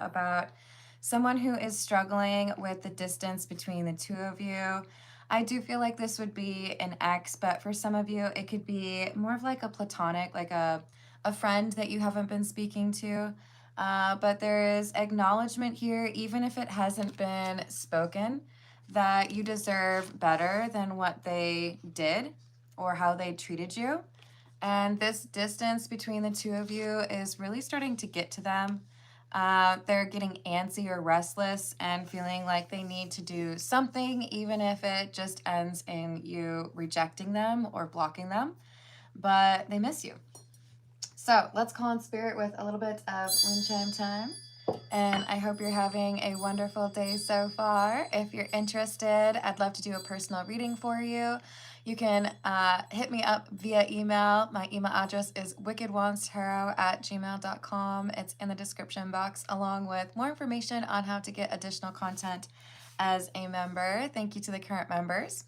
about someone who is struggling with the distance between the two of you. I do feel like this would be an ex, but for some of you, it could be more of like a platonic, like a friend that you haven't been speaking to. But there is acknowledgement here, even if it hasn't been spoken, that you deserve better than what they did or how they treated you. And this distance between the two of you is really starting to get to them. They're getting antsy or restless and feeling like they need to do something, even if it just ends in you rejecting them or blocking them. But they miss you. So let's call on spirit with a little bit of wind chime time. And I hope you're having a wonderful day so far. If you're interested, I'd love to do a personal reading for you. You can hit me up via email. My email address is wickedwandstarot@gmail.com. It's in the description box, along with more information on how to get additional content as a member. Thank you to the current members.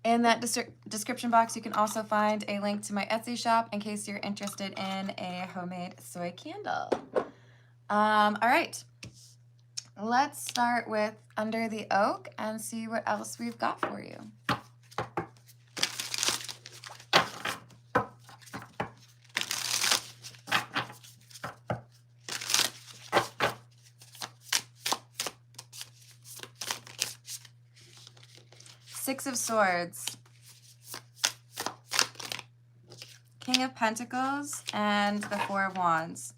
In that description box, you can also find a link to my Etsy shop in case you're interested in a homemade soy candle. All right, let's start with Under the Oak and see what else we've got for you. Six of Swords, King of Pentacles, and the Four of Wands.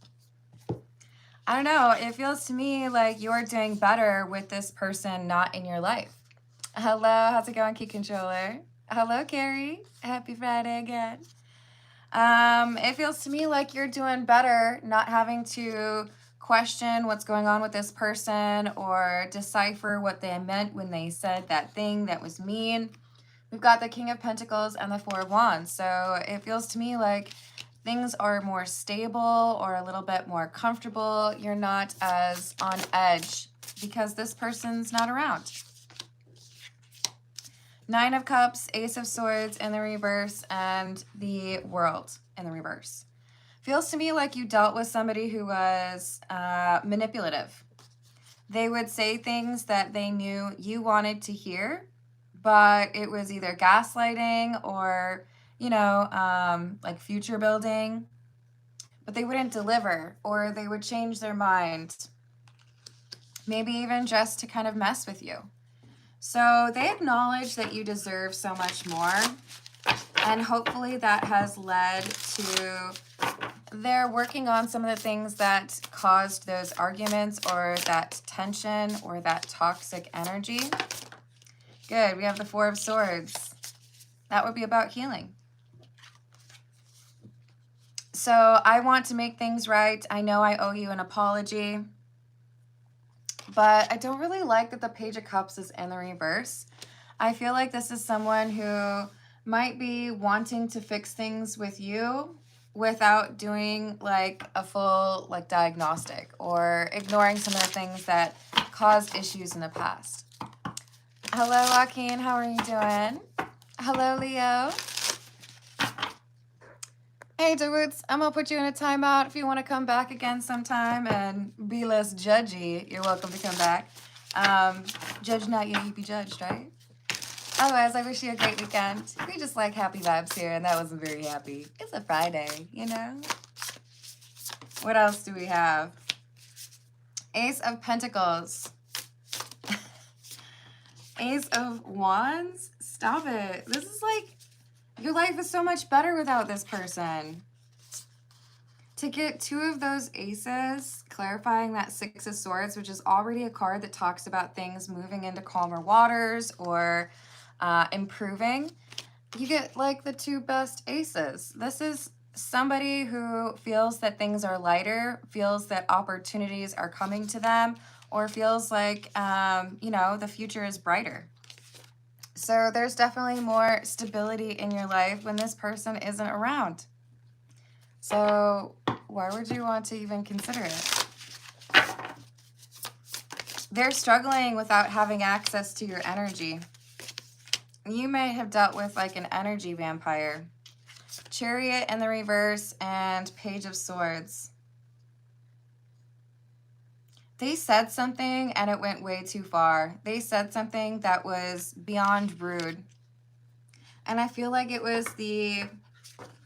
I don't know, it feels to me like you're doing better with this person not in your life. Hello, how's it going, Key Controller? Hello, Carrie. Happy Friday again. It feels to me like you're doing better not having to question what's going on with this person or decipher what they meant when they said that thing that was mean. We've got the King of Pentacles and the Four of Wands. So it feels to me like things are more stable or a little bit more comfortable. You're not as on edge because this person's not around. Nine of Cups, Ace of Swords in the reverse, and the World in the reverse. Feels to me like you dealt with somebody who was manipulative. They would say things that they knew you wanted to hear, but it was either gaslighting or, you know, like future building, but they wouldn't deliver, or they would change their mind, maybe even just to kind of mess with you. So they acknowledge that you deserve so much more, and hopefully that has led to they're working on some of the things that caused those arguments or that tension or that toxic energy. Good, we have the Four of Swords. That would be about healing. So I want to make things right. I know I owe you an apology, but I don't really like that the Page of Cups is in the reverse. I feel like this is someone who might be wanting to fix things with you without doing like a full like diagnostic or ignoring some of the things that caused issues in the past. Hello, Joaquin. How are you doing? Hello, Leo. Hey, Dewoods, I'm going to put you in a timeout. If you want to come back again sometime and be less judgy, you're welcome to come back. Judge not, yet you be judged, right? Otherwise, I wish you a great weekend. We just like happy vibes here, and that wasn't very happy. It's a Friday, you know? What else do we have? Ace of Pentacles. Ace of Wands? Stop it. This is like, your life is so much better without this person. To get two of those aces, clarifying that Six of Swords, which is already a card that talks about things moving into calmer waters or improving, you get like the two best aces. This is somebody who feels that things are lighter, feels that opportunities are coming to them, or feels like, you know, the future is brighter. So there's definitely more stability in your life when this person isn't around. So why would you want to even consider it? They're struggling without having access to your energy. You may have dealt with like an energy vampire. Chariot in the reverse and Page of Swords. They said something and it went way too far. They said something that was beyond rude. And I feel like it was the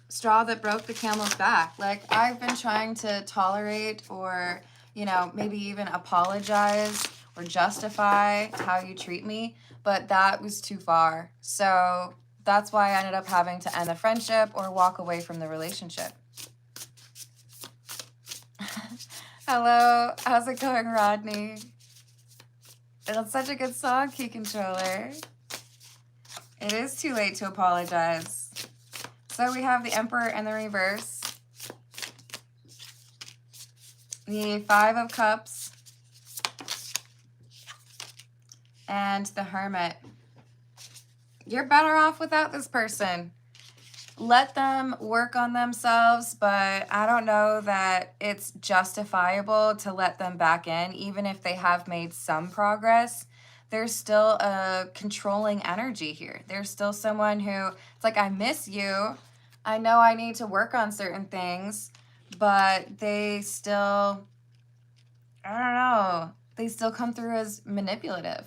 straw that broke the camel's back. Like, I've been trying to tolerate or, you know, maybe even apologize or justify how you treat me, but that was too far. So that's why I ended up having to end the friendship or walk away from the relationship. Hello, how's it going, Rodney? It's such a good song, Key Controller. It is too late to apologize. So we have the Emperor in the reverse, the Five of Cups, and the Hermit. You're better off without this person. Let them work on themselves, but I don't know that it's justifiable to let them back in, even if they have made some progress. There's still a controlling energy here. There's still someone who, it's like, I miss you. I know I need to work on certain things, but they still, I don't know, they still come through as manipulative.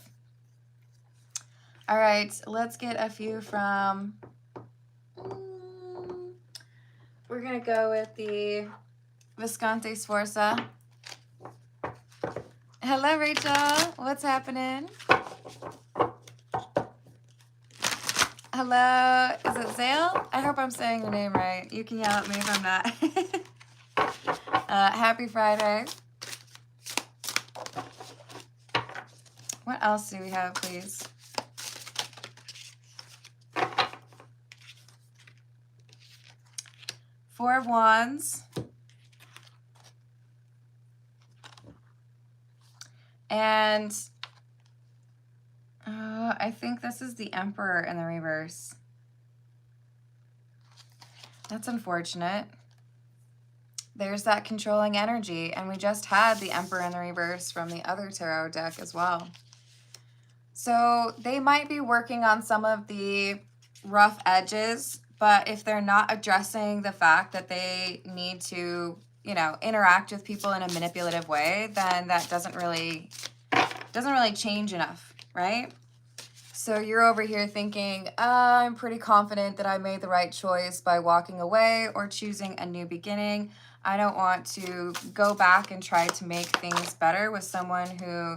All right, let's get a few from, we're going to go with the Visconti Sforza. Hello, Rachel. What's happening? Hello, is it Zale? I hope I'm saying your name right. You can yell at me if I'm not. Happy Friday. What else do we have, please? Four of Wands. And I think this is the Emperor in the reverse. That's unfortunate. There's that controlling energy, and we just had the Emperor in the reverse from the other tarot deck as well. So they might be working on some of the rough edges, but if they're not addressing the fact that they need to, you know, interact with people in a manipulative way, then that doesn't really change enough, right? So you're over here thinking, I'm pretty confident that I made the right choice by walking away or choosing a new beginning. I don't want to go back and try to make things better with someone who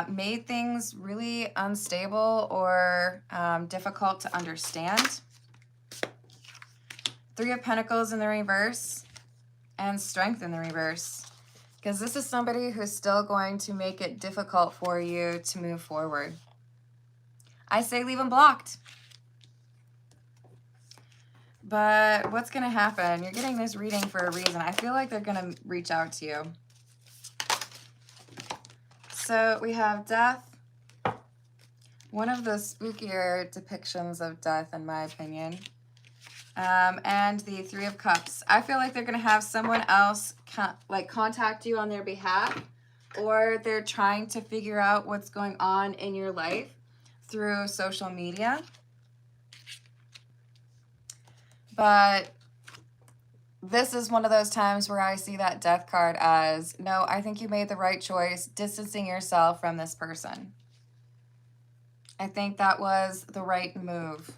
made things really unstable or difficult to understand. Three of Pentacles in the reverse and Strength in the reverse. Because this is somebody who's still going to make it difficult for you to move forward. I say leave them blocked. But what's going to happen? You're getting this reading for a reason. I feel like they're going to reach out to you. So we have Death. One of the spookier depictions of death, in my opinion. And the Three of Cups. I feel like they're going to have someone else contact you on their behalf, or they're trying to figure out what's going on in your life through social media. But this is one of those times where I see that Death card as, no, I think you made the right choice distancing yourself from this person. I think that was the right move.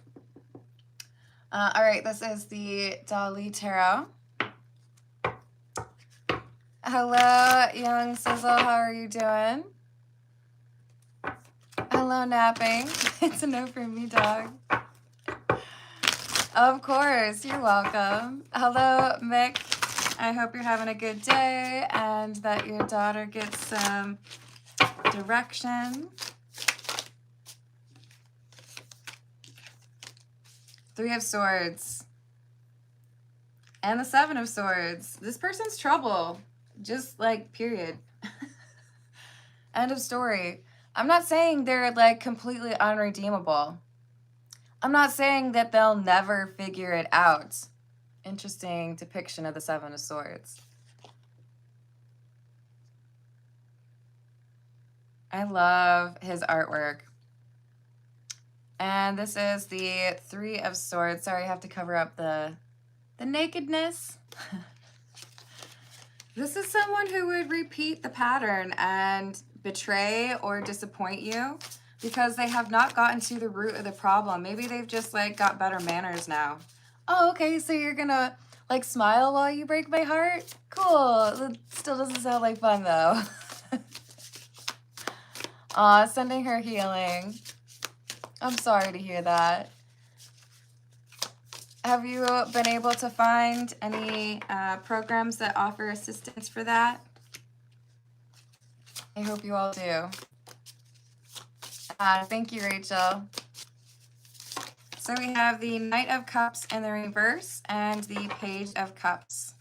All right, this is the Dali Tarot. Hello, Young Sizzle. How are you doing? Hello, Napping. It's a no from me, dog. Of course, you're welcome. Hello, Mick. I hope you're having a good day and that your daughter gets some direction. Three of Swords. And the Seven of Swords. This person's trouble. Just like, period. End of story. I'm not saying they're like completely unredeemable. I'm not saying that they'll never figure it out. Interesting depiction of the Seven of Swords. I love his artwork. And this is the Three of Swords. Sorry, I have to cover up the nakedness. This is someone who would repeat the pattern and betray or disappoint you because they have not gotten to the root of the problem. Maybe they've just like got better manners now. Oh, okay, so you're gonna like smile while you break my heart? Cool. That still doesn't sound like fun though. Aw, sending her healing. I'm sorry to hear that. Have you been able to find any programs that offer assistance for that? I hope you all do. Thank you, Rachel. So we have the Knight of Cups in the reverse and the Page of Cups.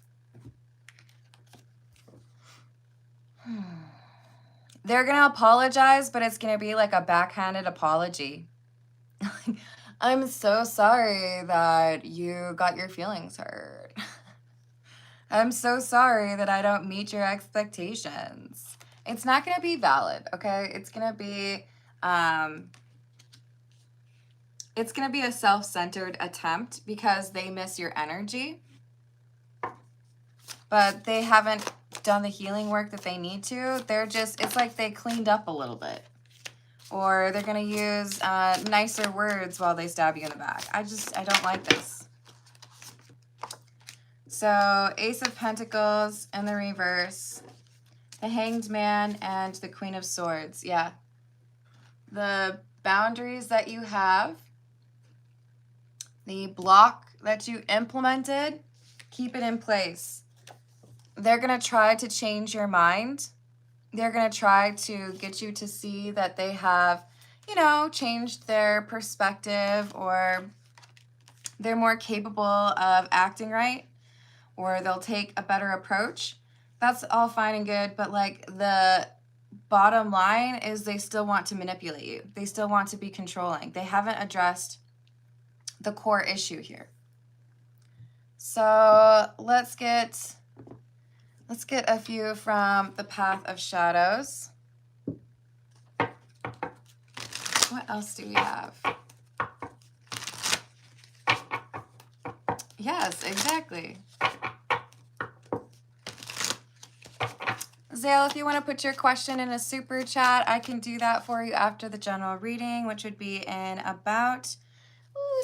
They're going to apologize, but it's going to be like a backhanded apology. I'm so sorry that you got your feelings hurt. I'm so sorry that I don't meet your expectations. It's not going to be valid, okay? It's going to be a self-centered attempt because they miss your energy. But they haven't done the healing work that they need to. They're just, it's like they cleaned up a little bit. Or they're going to use nicer words while they stab you in the back. I don't like this. So, Ace of Pentacles in the reverse. The Hanged Man and the Queen of Swords. Yeah. The boundaries that you have, the block that you implemented, keep it in place. They're going to try to change your mind. They're going to try to get you to see that they have, you know, changed their perspective, or they're more capable of acting right, or they'll take a better approach. That's all fine and good, but like the bottom line is they still want to manipulate you. They still want to be controlling. They haven't addressed the core issue here. So let's get a few from the Path of Shadows. What else do we have? Yes, exactly. Zale, if you want to put your question in a super chat, I can do that for you after the general reading, which would be in about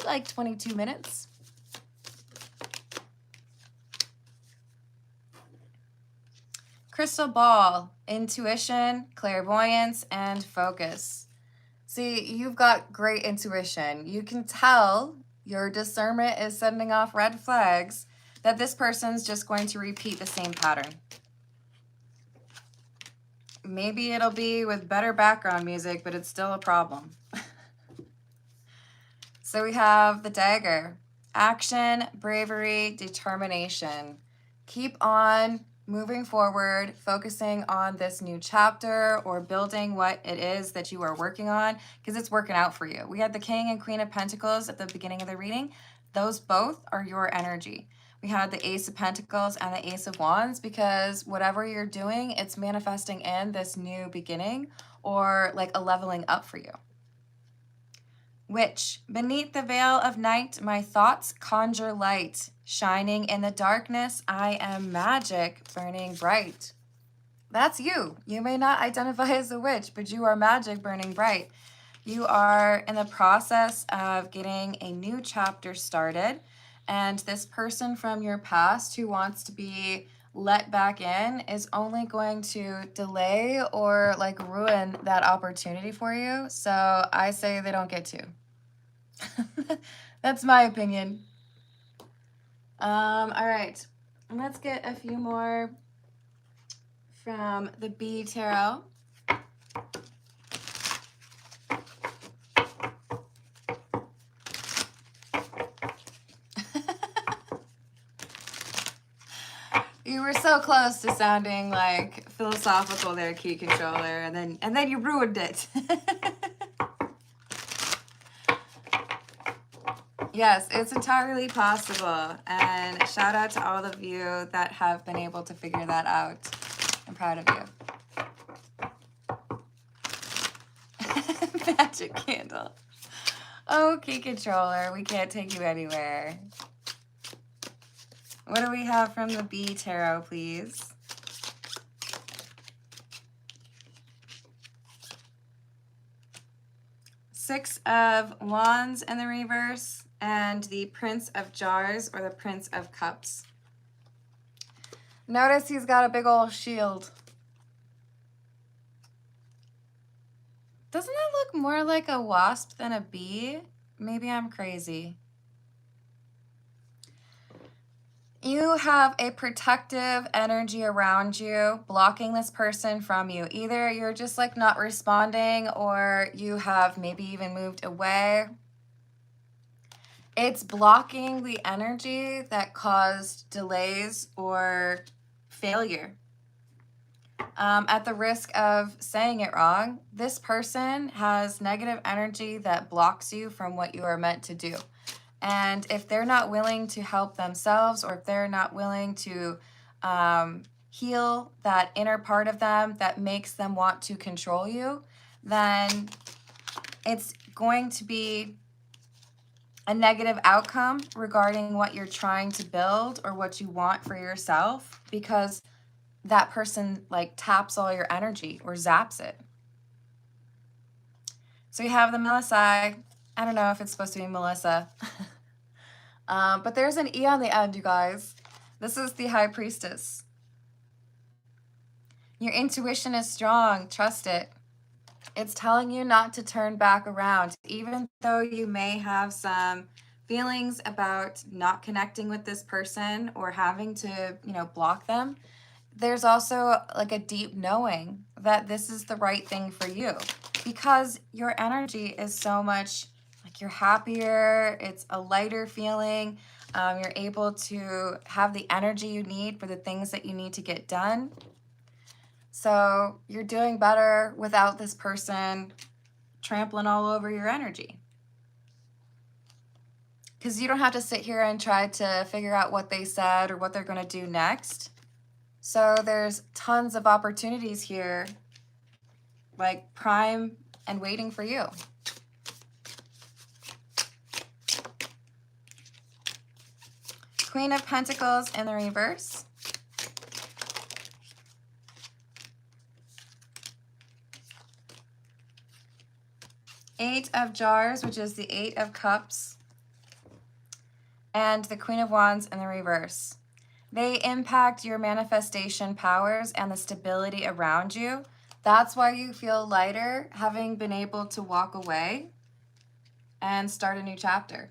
like 22 minutes. Crystal ball, intuition, clairvoyance, and focus. See, you've got great intuition. You can tell your discernment is sending off red flags that this person's just going to repeat the same pattern. Maybe it'll be with better background music, but it's still a problem. So we have the dagger. Action, bravery, determination. Keep on moving forward, focusing on this new chapter or building what it is that you are working on, because it's working out for you. We had the King and Queen of Pentacles at the beginning of the reading. Those both are your energy. We had the Ace of Pentacles and the Ace of Wands because whatever you're doing, it's manifesting in this new beginning or like a leveling up for you. Witch, beneath the veil of night, my thoughts conjure light. Shining in the darkness, I am magic, burning bright. That's you. You may not identify as a witch, but you are magic burning bright. You are in the process of getting a new chapter started, and this person from your past who wants to be let back in is only going to delay or like ruin that opportunity for you. So I say they don't get to. That's my opinion. All right, let's get a few more from the B Tarot. You were so close to sounding like philosophical there, key controller, and then you ruined it. Yes, it's entirely possible. And shout out to all of you that have been able to figure that out. I'm proud of you. Magic candle. Okay, controller, we can't take you anywhere. What do we have from the B Tarot, please? Six of Wands in the reverse, and the Prince of Jars or the Prince of Cups. Notice he's got a big old shield. Doesn't that look more like a wasp than a bee? Maybe I'm crazy. You have a protective energy around you, blocking this person from you. Either you're just like not responding, or you have maybe even moved away. It's blocking the energy that caused delays or failure. At the risk of saying it wrong, this person has negative energy that blocks you from what you are meant to do. And if they're not willing to help themselves, or if they're not willing to heal that inner part of them that makes them want to control you, then it's going to be a negative outcome regarding what you're trying to build or what you want for yourself, because that person like taps all your energy or zaps it. So you have the Melissa. I don't know if it's supposed to be Melissa. But there's an E on the end, you guys. This is the High Priestess. Your intuition is strong. Trust it. It's telling you not to turn back around. Even though you may have some feelings about not connecting with this person or having to, block them, there's also like a deep knowing that this is the right thing for you, because your energy is so much like you're happier. It's a lighter feeling. You're able to have the energy you need for the things that you need to get done. So you're doing better without this person trampling all over your energy. Because you don't have to sit here and try to figure out what they said or what they're going to do next. So there's tons of opportunities here, like prime and waiting for you. Queen of Pentacles in the reverse. Eight of Jars, which is the Eight of Cups. And the Queen of Wands in the reverse. They impact your manifestation powers and the stability around you. That's why you feel lighter, having been able to walk away and start a new chapter.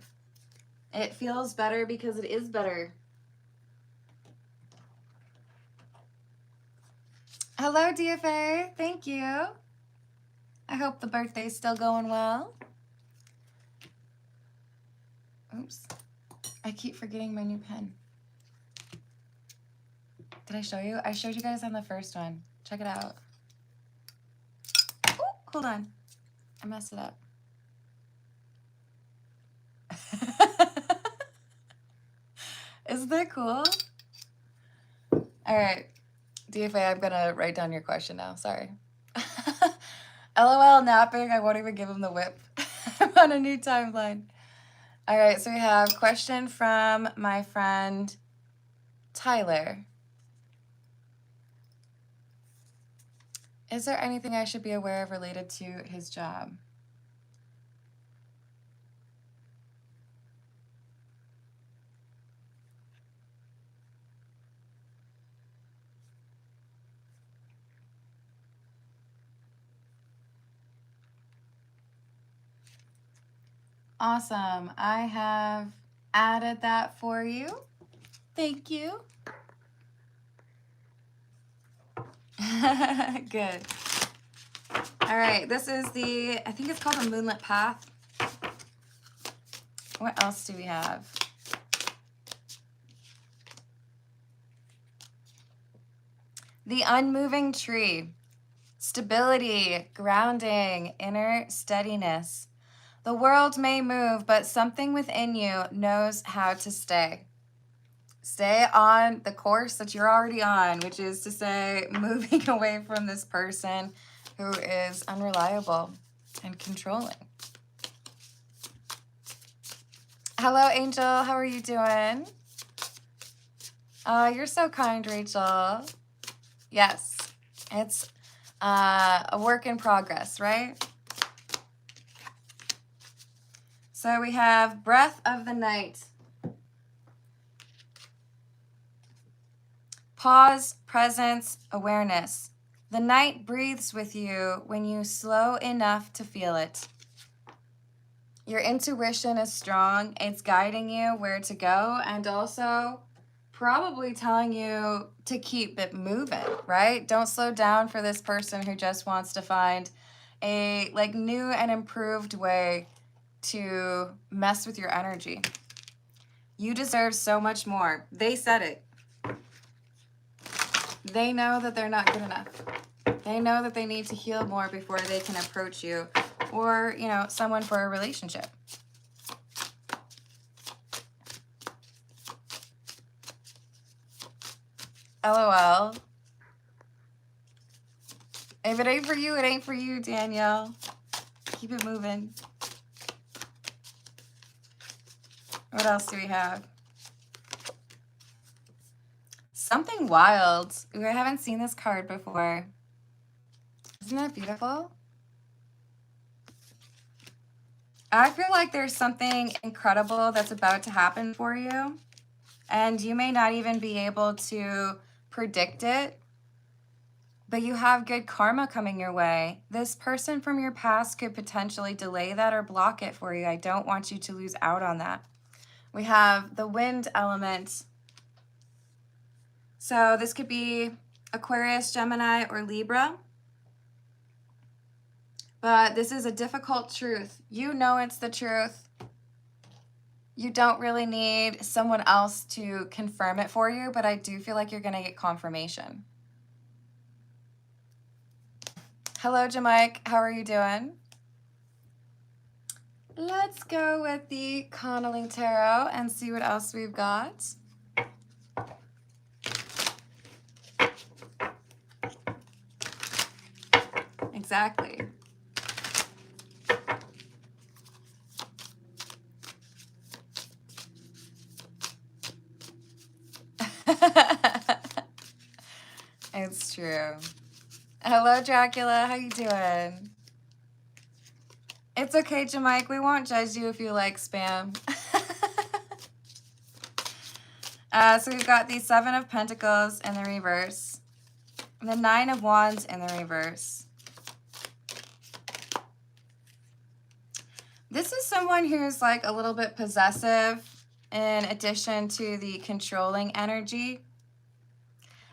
It feels better because it is better. Hello, DFA. Thank you. I hope the birthday's still going well. Oops. I keep forgetting my new pen. Did I show you? I showed you guys on the first one. Check it out. Oh, hold on. I messed it up. Isn't that cool? All right. DFA, I'm going to write down your question now. Sorry. LOL napping. I won't even give him the whip. I'm on a new timeline. All right. So we have question from my friend Tyler. Is there anything I should be aware of related to his job? Awesome. I have added that for you. Thank you. Good. All right. This is I think it's called the Moonlit Path. What else do we have? The Unmoving Tree. Stability, grounding, inner steadiness. The world may move, but something within you knows how to stay. Stay on the course that you're already on, which is to say, moving away from this person who is unreliable and controlling. Hello, Angel. How are you doing? You're so kind, Rachel. Yes, it's a work in progress, right? So we have breath of the night. Pause, presence, awareness. The night breathes with you when you slow enough to feel it. Your intuition is strong. It's guiding you where to go and also probably telling you to keep it moving, right? Don't slow down for this person who just wants to find a new and improved way to mess with your energy. You deserve so much more. They said it. They know that they're not good enough. They know that they need to heal more before they can approach you or, someone for a relationship. LOL. If it ain't for you, it ain't for you, Danielle. Keep it moving. What else do we have? Something wild. Ooh, I haven't seen this card before. Isn't that beautiful? I feel like there's something incredible that's about to happen for you, and you may not even be able to predict it, but you have good karma coming your way. This person from your past could potentially delay that or block it for you. I don't want you to lose out on that. We have the wind element. So this could be Aquarius, Gemini, or Libra. But this is a difficult truth. You know it's the truth. You don't really need someone else to confirm it for you, but I do feel like you're going to get confirmation. Hello, Jamike. How are you doing? Let's go with the Conneling Tarot and see what else we've got. Exactly. It's true. Hello, Dracula. How you doing? It's okay, Jamike. We won't judge you if you like spam. So we've got the Seven of Pentacles in the reverse. And the Nine of Wands in the reverse. This is someone who's a little bit possessive in addition to the controlling energy.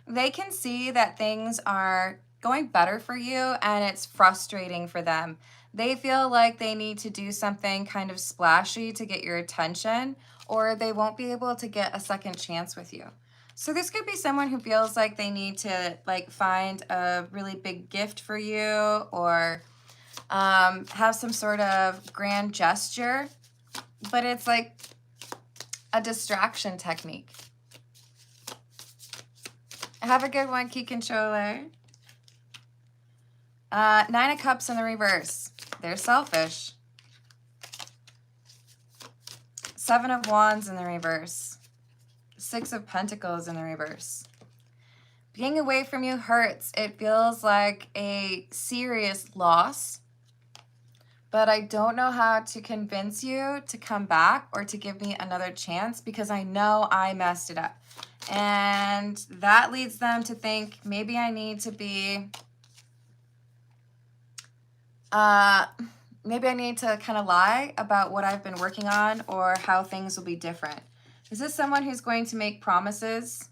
They can see that things are going better for you and it's frustrating for them. They feel like they need to do something kind of splashy to get your attention, or they won't be able to get a second chance with you. So this could be someone who feels like they need to find a really big gift for you, or have some sort of grand gesture, but it's like a distraction technique. Have a good one, Key Controller. Nine of Cups in the reverse. They're selfish. Seven of Wands in the reverse. Six of Pentacles in the reverse. Being away from you hurts. It feels like a serious loss. But I don't know how to convince you to come back or to give me another chance because I know I messed it up. And that leads them to think maybe I need to be, maybe I need to kind of lie about what I've been working on or how things will be different. Is this someone who's going to make promises?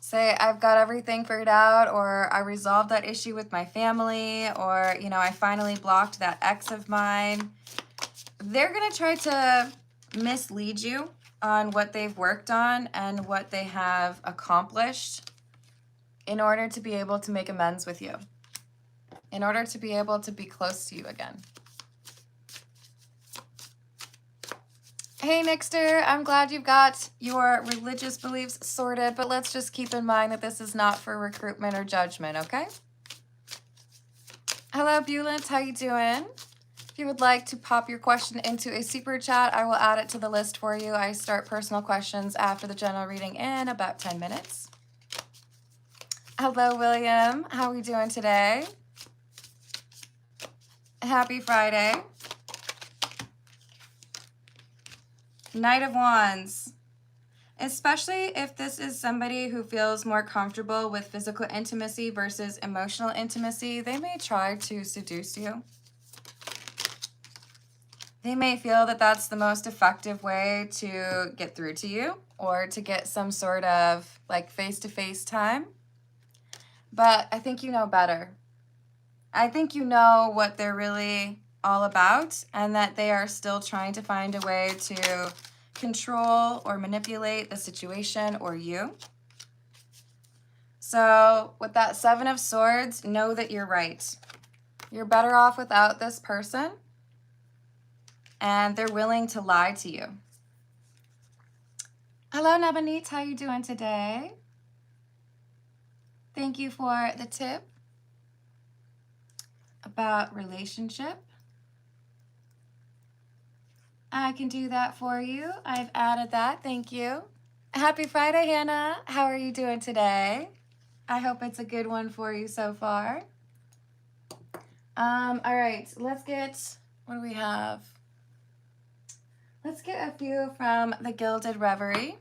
Say, I've got everything figured out, or I resolved that issue with my family, or, I finally blocked that ex of mine. They're going to try to mislead you on what they've worked on and what they have accomplished in order to be able to make amends with you, in order to be able to be close to you again. Hey, Nixter, I'm glad you've got your religious beliefs sorted, but let's just keep in mind that this is not for recruitment or judgment, okay? Hello, Bulent, how you doing? If you would like to pop your question into a super chat, I will add it to the list for you. I start personal questions after the general reading in about 10 minutes. Hello, William. How are we doing today? Happy Friday. Knight of Wands. Especially if this is somebody who feels more comfortable with physical intimacy versus emotional intimacy, they may try to seduce you. They may feel that that's the most effective way to get through to you or to get some sort of like face-to-face time. But I think you know better. I think you know what they're really all about and that they are still trying to find a way to control or manipulate the situation or you. So with that Seven of Swords, know that you're right. You're better off without this person, and they're willing to lie to you. Hello, Nabanit. How you doing today? Thank you for the tip about relationship. I can do that for you. I've added that. Thank you. Happy Friday, Hannah. How are you doing today? I hope it's a good one for you so far. All right, let's get, what do we have? Let's get a few from the Gilded Reverie.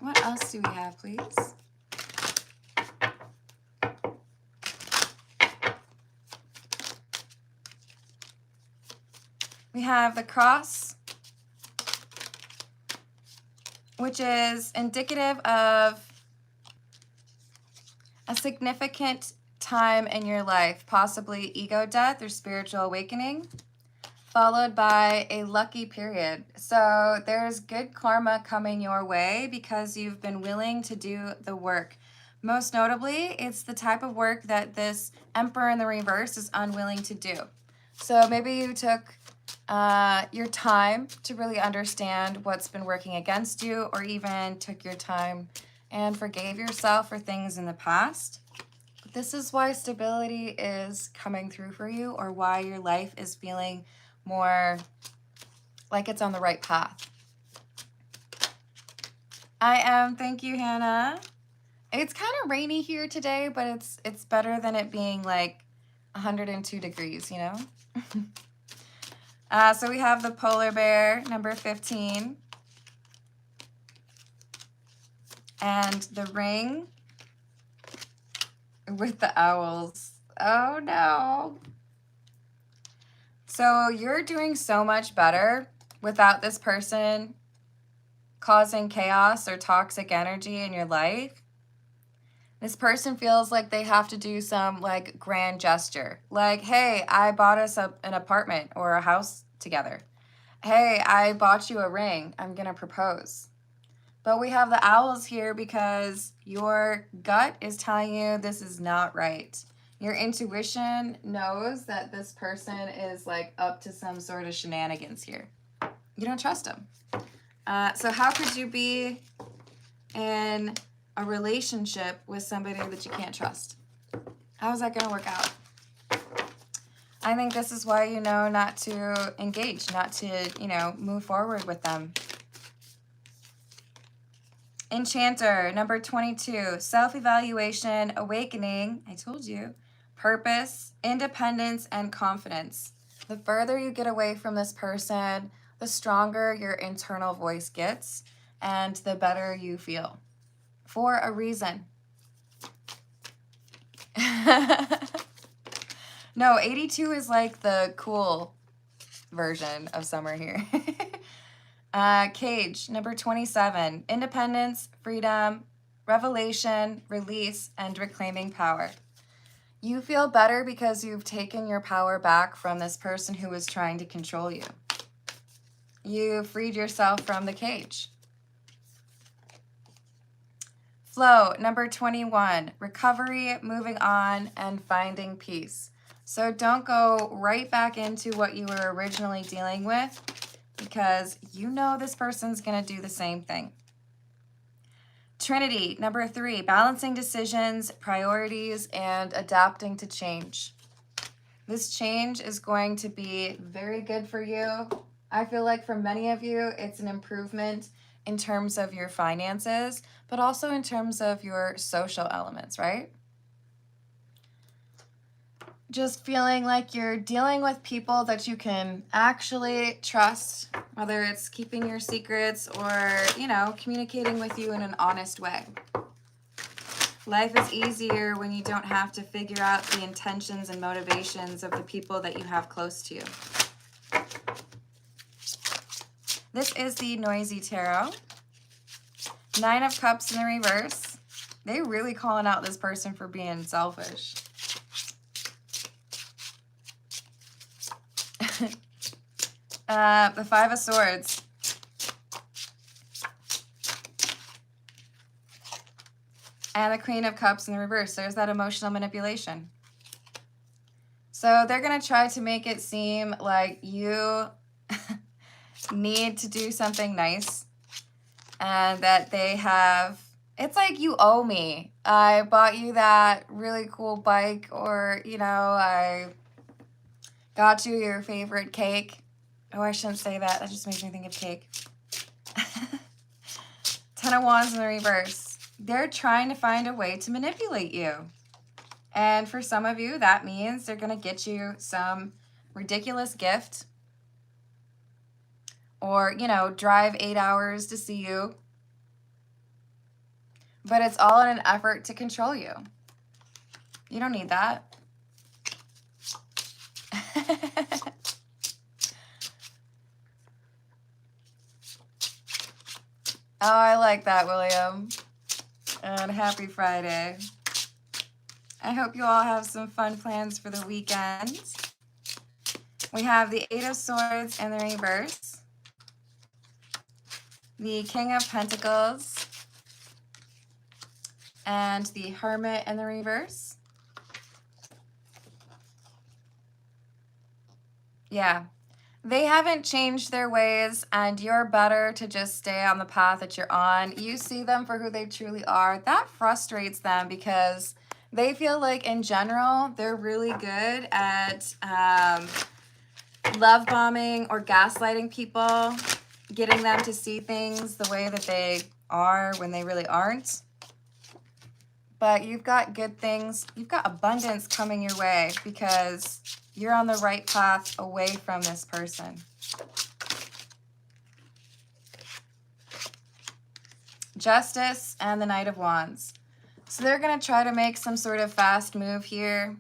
What else do we have, please? We have the Cross, which is indicative of a significant time in your life, possibly ego death or spiritual awakening, followed by a lucky period. So there's good karma coming your way because you've been willing to do the work. Most notably, it's the type of work that this Emperor in the reverse is unwilling to do. So maybe you took your time to really understand what's been working against you, or even took your time and forgave yourself for things in the past. But this is why stability is coming through for you, or why your life is feeling more like it's on the right path. I am. Thank you, Hannah. It's kind of rainy here today, but it's better than it being like 102 degrees, you know? So we have the Polar Bear, number 15. And the Ring with the owls. Oh, no. So you're doing so much better without this person causing chaos or toxic energy in your life. This person feels like they have to do some like grand gesture. Like, hey, I bought us an apartment or a house together. Hey, I bought you a ring. I'm going to propose. But we have the owls here because your gut is telling you this is not right. Your intuition knows that this person is like up to some sort of shenanigans here. You don't trust them. So how could you be in a relationship with somebody that you can't trust? How is that going to work out? I think this is why you know not to engage, not to, you know, move forward with them. Enchanter, number 22, self-evaluation, awakening, I told you, purpose, independence, and confidence. The further you get away from this person, the stronger your internal voice gets, and the better you feel. For a reason. No, 82 is like the cool version of summer here. Cage, number 27, independence, freedom, revelation, release, and reclaiming power. You feel better because you've taken your power back from this person who was trying to control you. You freed yourself from the cage. Flow, number 21, recovery, moving on, and finding peace. So don't go right back into what you were originally dealing with, because you know this person's going to do the same thing. Trinity, number 3, balancing decisions, priorities, and adapting to change. This change is going to be very good for you. I feel like for many of you, it's an improvement in terms of your finances, but also in terms of your social elements, right? just feeling like you're dealing with people that you can actually trust, whether it's keeping your secrets or, you know, communicating with you in an honest way. Life is easier when you don't have to figure out the intentions and motivations of the people that you have close to you. This is the Noisy Tarot. 9 of Cups in the reverse. They really calling out this person for being selfish. The 5 of Swords. And the Queen of Cups in the reverse. There's that emotional manipulation. So they're going to try to make it seem like you need to do something nice. And that they have, it's like you owe me. I bought you that really cool bike, or, you know, I got you your favorite cake. Oh, I shouldn't say that. That just makes me think of cake. 10 of Wands in the reverse. They're trying to find a way to manipulate you. And for some of you, that means they're going to get you some ridiculous gift. Or, you know, drive 8 hours to see you. But it's all in an effort to control you. You don't need that. Oh, I like that, William. And happy Friday. I hope you all have some fun plans for the weekend. We have the 8 of Swords in the reverse. The King of Pentacles. And the Hermit in the reverse. Yeah. They haven't changed their ways, and you're better to just stay on the path that you're on. You see them for who they truly are. That frustrates them because they feel like, in general, they're really good at love bombing or gaslighting people, getting them to see things the way that they are when they really aren't. But you've got good things. You've got abundance coming your way because you're on the right path away from this person. Justice and the Knight of Wands. So they're going to try to make some sort of fast move here.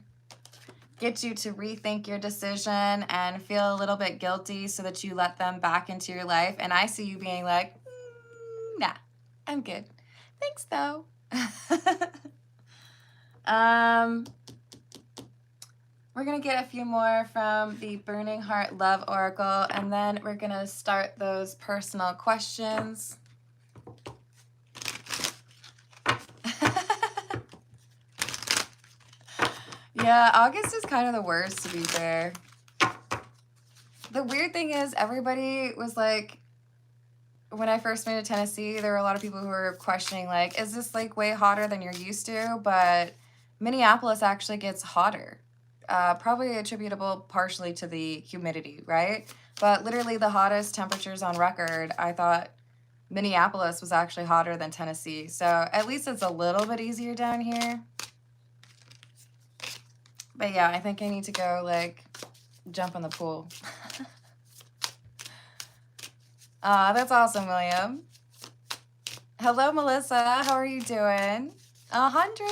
Get you to rethink your decision and feel a little bit guilty so that you let them back into your life. And I see you being like, nah, I'm good. Thanks, though. We're going to get a few more from the Burning Heart Love Oracle, and then we're going to start those personal questions. Yeah, August is kind of the worst, to be fair. The weird thing is everybody was like, when I first moved to Tennessee, there were a lot of people who were questioning, like, is this like way hotter than you're used to? But Minneapolis actually gets hotter. Probably attributable partially to the humidity, right? But literally the hottest temperatures on record, I thought Minneapolis was actually hotter than Tennessee. So at least it's a little bit easier down here. But yeah, I think I need to go, like, jump in the pool. That's awesome, William. Hello, Melissa. How are you doing? 100?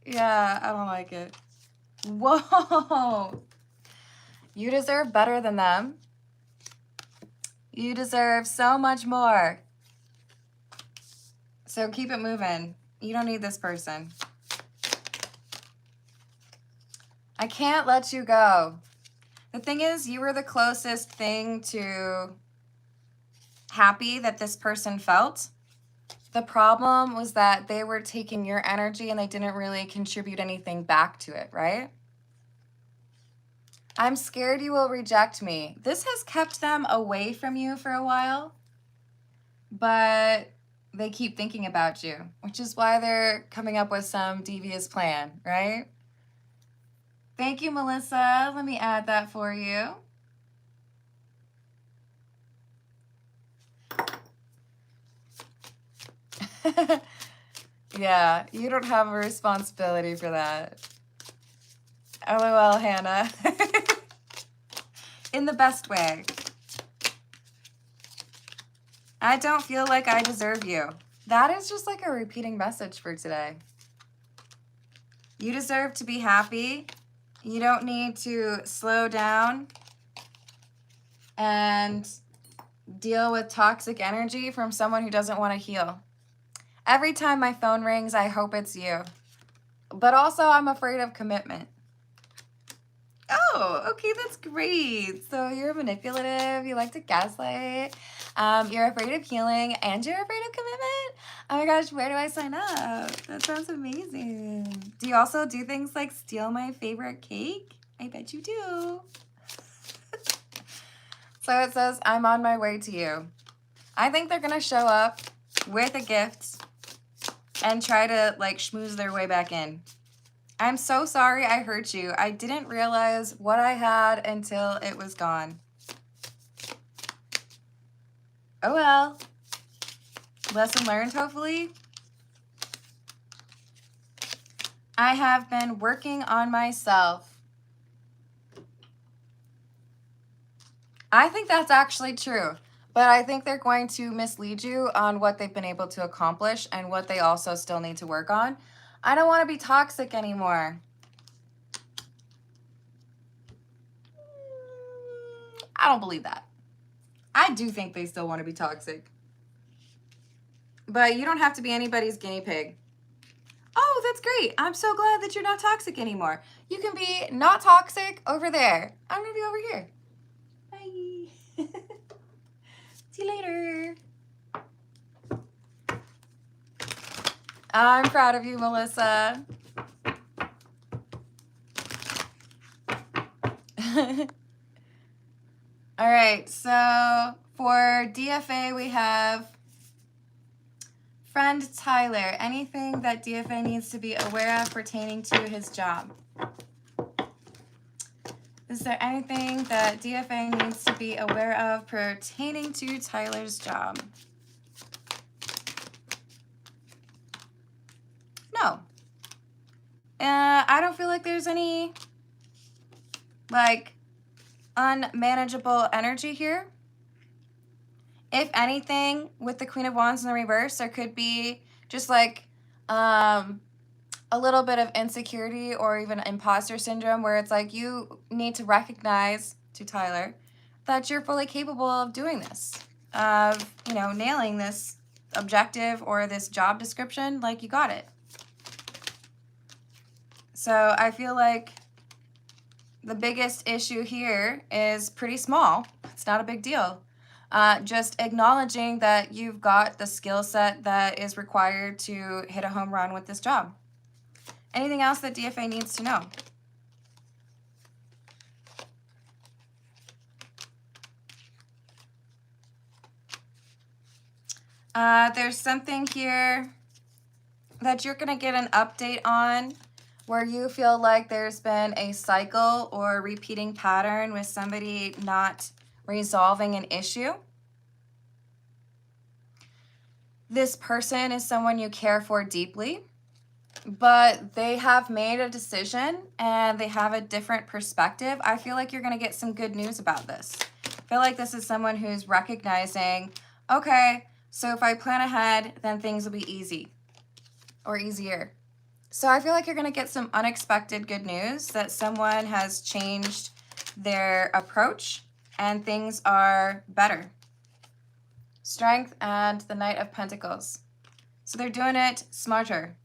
Yeah, I don't like it. Whoa. You deserve better than them. You deserve so much more. So keep it moving. You don't need this person. I can't let you go. The thing is, you were the closest thing to happy that this person felt. The problem was that they were taking your energy and they didn't really contribute anything back to it, right? I'm scared you will reject me. This has kept them away from you for a while, but they keep thinking about you, which is why they're coming up with some devious plan, right? Thank you, Melissa. Let me add that for you. Yeah, you don't have a responsibility for that. LOL, Hannah. In the best way. I don't feel like I deserve you. That is just like a repeating message for today. You deserve to be happy. You don't need to slow down and deal with toxic energy from someone who doesn't want to heal. Every time my phone rings, I hope it's you. But also, I'm afraid of commitment. Oh, okay, that's great. So you're manipulative, you like to gaslight, you're afraid of healing, and you're afraid of commitment? Oh my gosh, where do I sign up? That sounds amazing. Do you also do things like steal my favorite cake? I bet you do. So it says, I'm on my way to you. I think they're gonna show up with a gift and try to like schmooze their way back in. I'm so sorry I hurt you. I didn't realize what I had until it was gone. Oh well. Lesson learned, hopefully. I have been working on myself. I think that's actually true. But I think they're going to mislead you on what they've been able to accomplish and what they also still need to work on. I don't want to be toxic anymore. I don't believe that. I do think they still want to be toxic. But you don't have to be anybody's guinea pig. Oh, that's great. I'm so glad that you're not toxic anymore. You can be not toxic over there. I'm going to be over here. Bye. See you later. I'm proud of you, Melissa. All right, so for DFA, we have friend Tyler. Anything that DFA needs to be aware of pertaining to his job? Is there anything that DFA needs to be aware of pertaining to Tyler's job? No. I don't feel like there's any, like, unmanageable energy here. If anything, with the Queen of Wands in the reverse, there could be just like a little bit of insecurity or even imposter syndrome where it's like you need to recognize to Tyler that you're fully capable of doing this, of, you know, nailing this objective or this job description, like you got it. So I feel like the biggest issue here is pretty small. It's not a big deal. Just acknowledging that you've got the skill set that is required to hit a home run with this job. Anything else that DFA needs to know? There's something here that you're going to get an update on where you feel like there's been a cycle or repeating pattern with somebody not resolving an issue. This person is someone you care for deeply, but they have made a decision and they have a different perspective. I feel like you're going to get some good news about this. I feel like this is someone who's recognizing, okay, so if I plan ahead, then things will be easy or easier. So I feel like you're going to get some unexpected good news that someone has changed their approach and things are better. Strength and the Knight of Pentacles. So they're doing it smarter.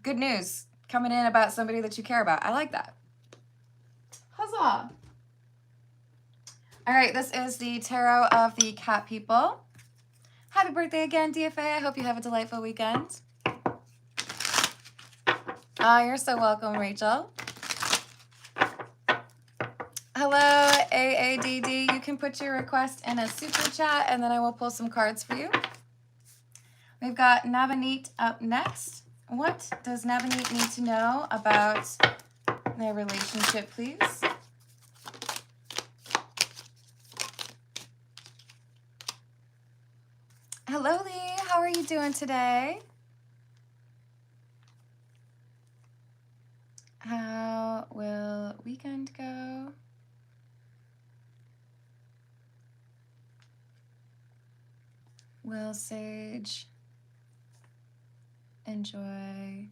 Good news coming in about somebody that you care about. I like that. Huzzah. All right, this is the Tarot of the Cat People. Happy birthday again, DFA. I hope you have a delightful weekend. You're so welcome, Rachel. Hello, AADD. You can put your request in a super chat, and then I will pull some cards for you. We've got Navneet up next. What does Navneet need to know about their relationship, please? Hello, Lee. How are you doing today? Will Sage enjoy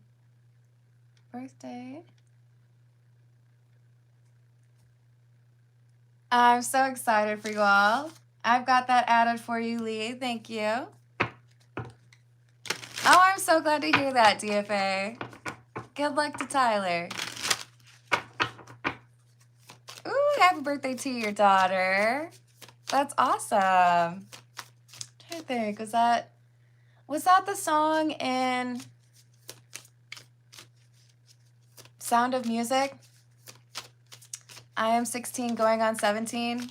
birthday? I'm so excited for you all. I've got that added for you, Lee. Thank you. Oh, I'm so glad to hear that, DFA. Good luck to Tyler. Ooh, happy birthday to your daughter. That's awesome. I'm trying to think, was that the song in Sound of Music? I am 16 going on 17.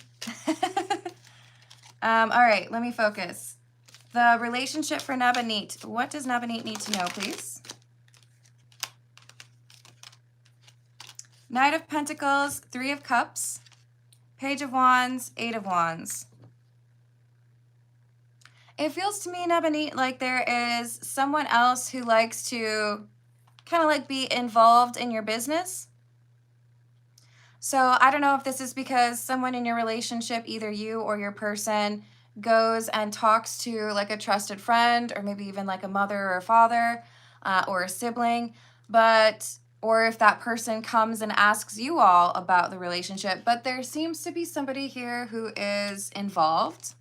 All right, let me focus. The relationship for Nabanit. What does Nabanit need to know, please? Knight of Pentacles, Three of Cups, Page of Wands, Eight of Wands. It feels to me, Nabanit, like there is someone else who likes to kind of like be involved in your business. So I don't know if this is because someone in your relationship, either you or your person, goes and talks to like a trusted friend or maybe even like a mother or a father or a sibling, or if that person comes and asks you all about the relationship. But there seems to be somebody here who is involved,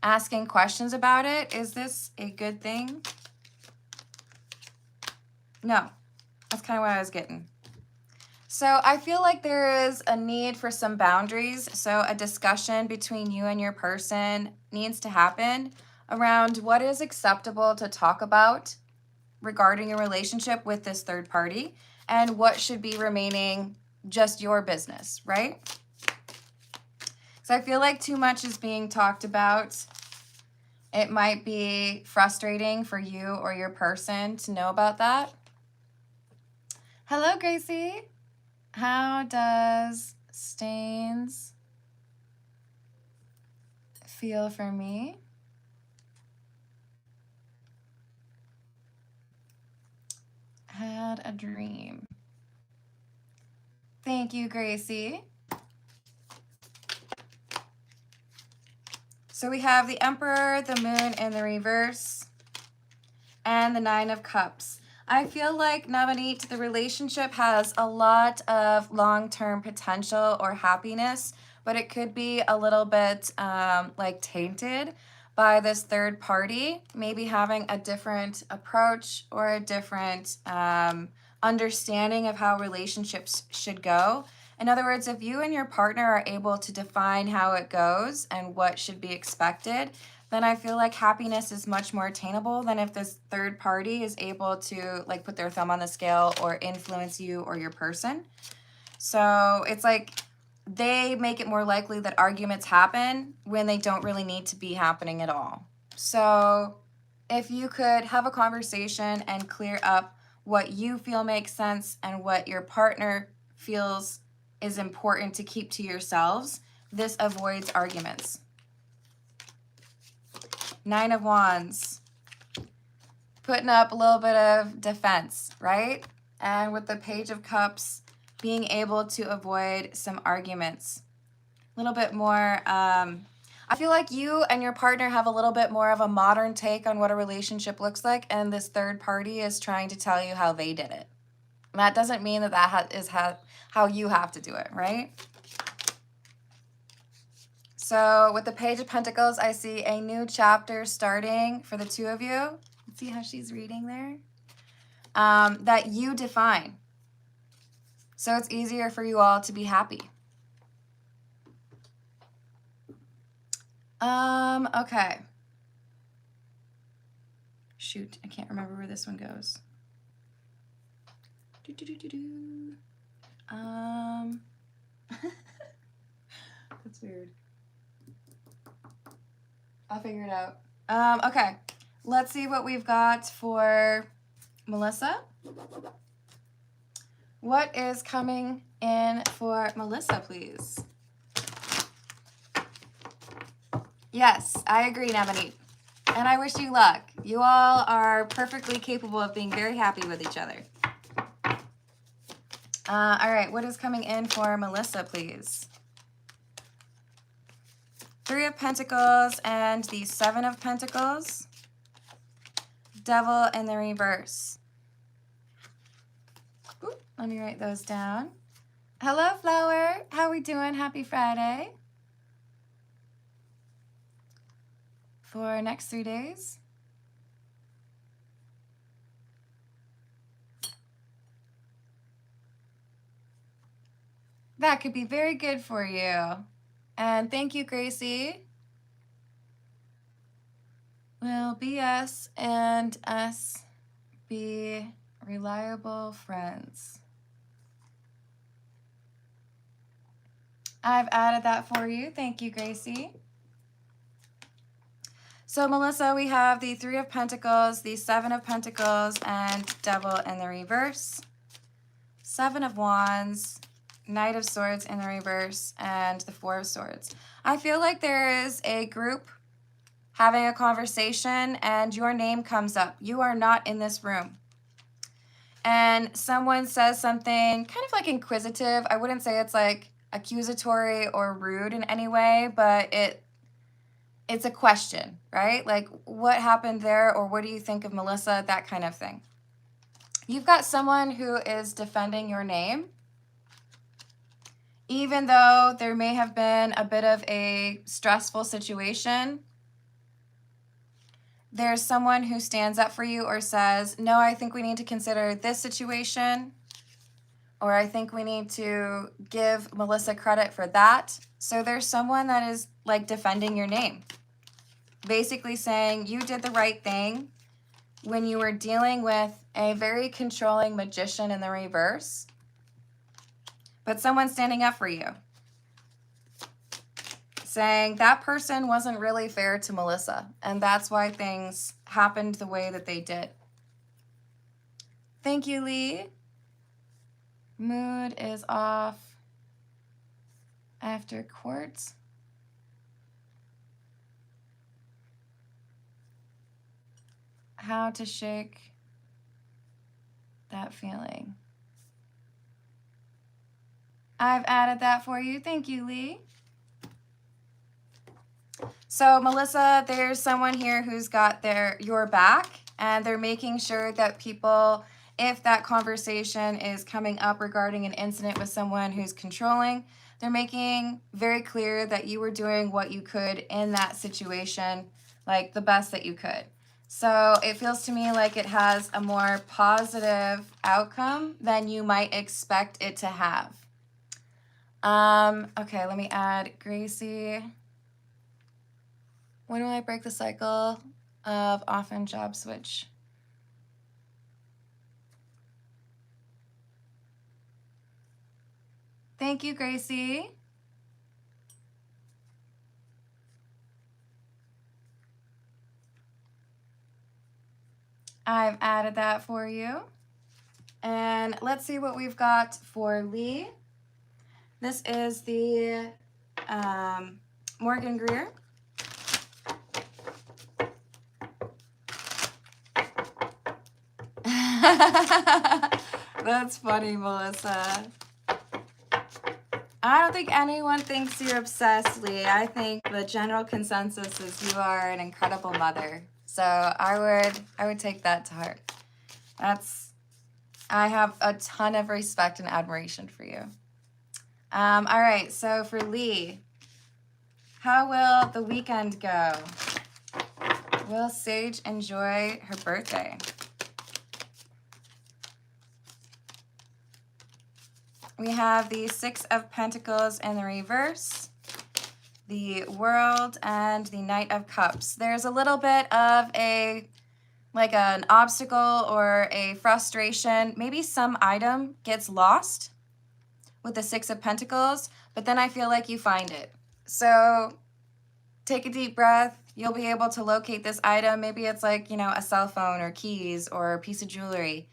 asking questions about it. Is this a good thing? No, that's kind of what I was getting. So I feel like there is a need for some boundaries. So a discussion between you and your person needs to happen around what is acceptable to talk about regarding a relationship with this third party and what should be remaining just your business, right? So I feel like too much is being talked about. It might be frustrating for you or your person to know about that. Hello, Gracie. How does stains feel for me? Had a dream. Thank you, Gracie. So we have the Emperor, the Moon in the reverse, and the Nine of Cups. I feel like, Nabanit, the relationship has a lot of long-term potential or happiness, but it could be a little bit like tainted by this third party, maybe having a different approach or a different understanding of how relationships should go. In other words, if you and your partner are able to define how it goes and what should be expected, then I feel like happiness is much more attainable than if this third party is able to like put their thumb on the scale or influence you or your person. So it's like they make it more likely that arguments happen when they don't really need to be happening at all. So if you could have a conversation and clear up what you feel makes sense and what your partner feels is important to keep to yourselves, this avoids arguments. Nine of Wands, putting up a little bit of defense, right? And with the Page of Cups, being able to avoid some arguments. A little bit more, I feel like you and your partner have a little bit more of a modern take on what a relationship looks like, and this third party is trying to tell you how they did it. And that doesn't mean that is how you have to do it, right? So with the Page of Pentacles, I see a new chapter starting for the two of you. See how she's reading there? That you define. So it's easier for you all to be happy. Okay. Shoot, I can't remember where this one goes. That's weird. I'll figure it out. Okay, let's see what we've got for Melissa. What is coming in for Melissa, please? Yes, I agree, Nabanit. And I wish you luck. You all are perfectly capable of being very happy with each other. All right, what is coming in for Melissa, please? Three of Pentacles and the Seven of Pentacles. Devil in the reverse. Ooh, let me write those down. Hello, Flower. How we doing? Happy Friday. For next 3 days. That could be very good for you. And thank you, Gracie. Will BS and us be reliable friends? I've added that for you. Thank you, Gracie. So, Melissa, we have the Three of Pentacles, the Seven of Pentacles, and Devil in the reverse. Seven of Wands, Knight of Swords in the reverse, and the Four of Swords. I feel like there is a group having a conversation and your name comes up. You are not in this room. And someone says something kind of like inquisitive. I wouldn't say it's like accusatory or rude in any way, but it's a question, right? Like, what happened there, or what do you think of Melissa? That kind of thing. You've got someone who is defending your name, even though there may have been a bit of a stressful situation. There's someone who stands up for you or says, no, I think we need to consider this situation, or I think we need to give Melissa credit for that. So there's someone that is like defending your name, basically saying you did the right thing when you were dealing with a very controlling magician in the reverse, but someone's standing up for you, saying that person wasn't really fair to Melissa, and that's why things happened the way that they did. Thank you, Lee. Mood is off after court. How to shake that feeling. I've added that for you. Thank you, Lee. So, Melissa, there's someone here who's got your back, and they're making sure that people, if that conversation is coming up regarding an incident with someone who's controlling, they're making very clear that you were doing what you could in that situation, like the best that you could. So it feels to me like it has a more positive outcome than you might expect it to have. Okay, let me add Gracie. When will I break the cycle of often job switch? Thank you, Gracie. I've added that for you. And let's see what we've got for Lee. This is the Morgan Greer. That's funny, Melissa. I don't think anyone thinks you're obsessed, Lee. I think the general consensus is you are an incredible mother. So I would take that to heart. I have a ton of respect and admiration for you. All right, so for Lee, how will the weekend go? Will Sage enjoy her birthday? We have the Six of Pentacles in the reverse, the World, and the Knight of Cups. There's a little bit of an obstacle or a frustration. Maybe some item gets lost with the Six of Pentacles, but then I feel like you find it. So take a deep breath. You'll be able to locate this item. Maybe it's like, a cell phone or keys or a piece of jewelry.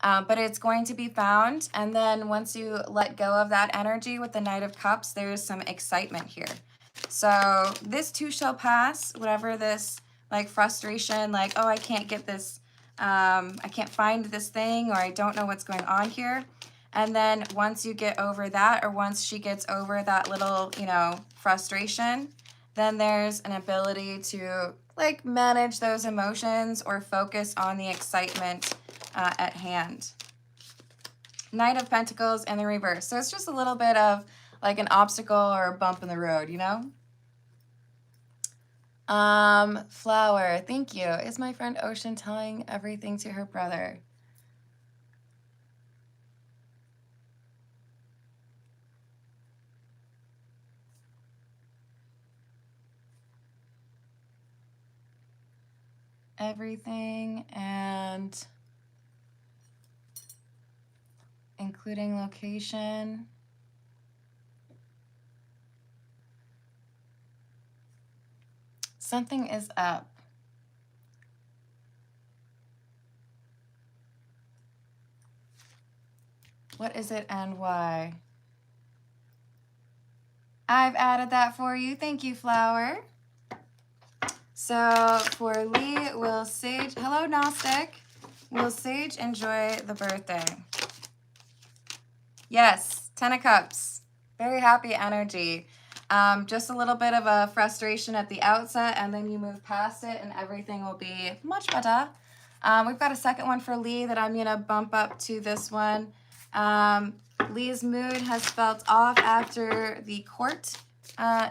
But it's going to be found. And then once you let go of that energy with the Knight of Cups, there's some excitement here. So this too shall pass, whatever this frustration, oh, I can't get this, I can't find this thing, or I don't know what's going on here. And then once you get over that, or once she gets over that little, frustration, then there's an ability to like manage those emotions or focus on the excitement at hand. Knight of Pentacles in the reverse. So it's just a little bit of like an obstacle or a bump in the road, you know? Flower, thank you. Is my friend Ocean telling everything to her brother? Everything and including location. Something is up. What is it and why? I've added that for you. Thank you, Flower. So for Lee, will Sage, hello Gnostic, will Sage enjoy the birthday? Yes, 10 of Cups, very happy energy. Just a little bit of a frustration at the outset, and then you move past it and everything will be much better. We've got a second one for Lee that I'm gonna bump up to this one. Lee's mood has felt off after the court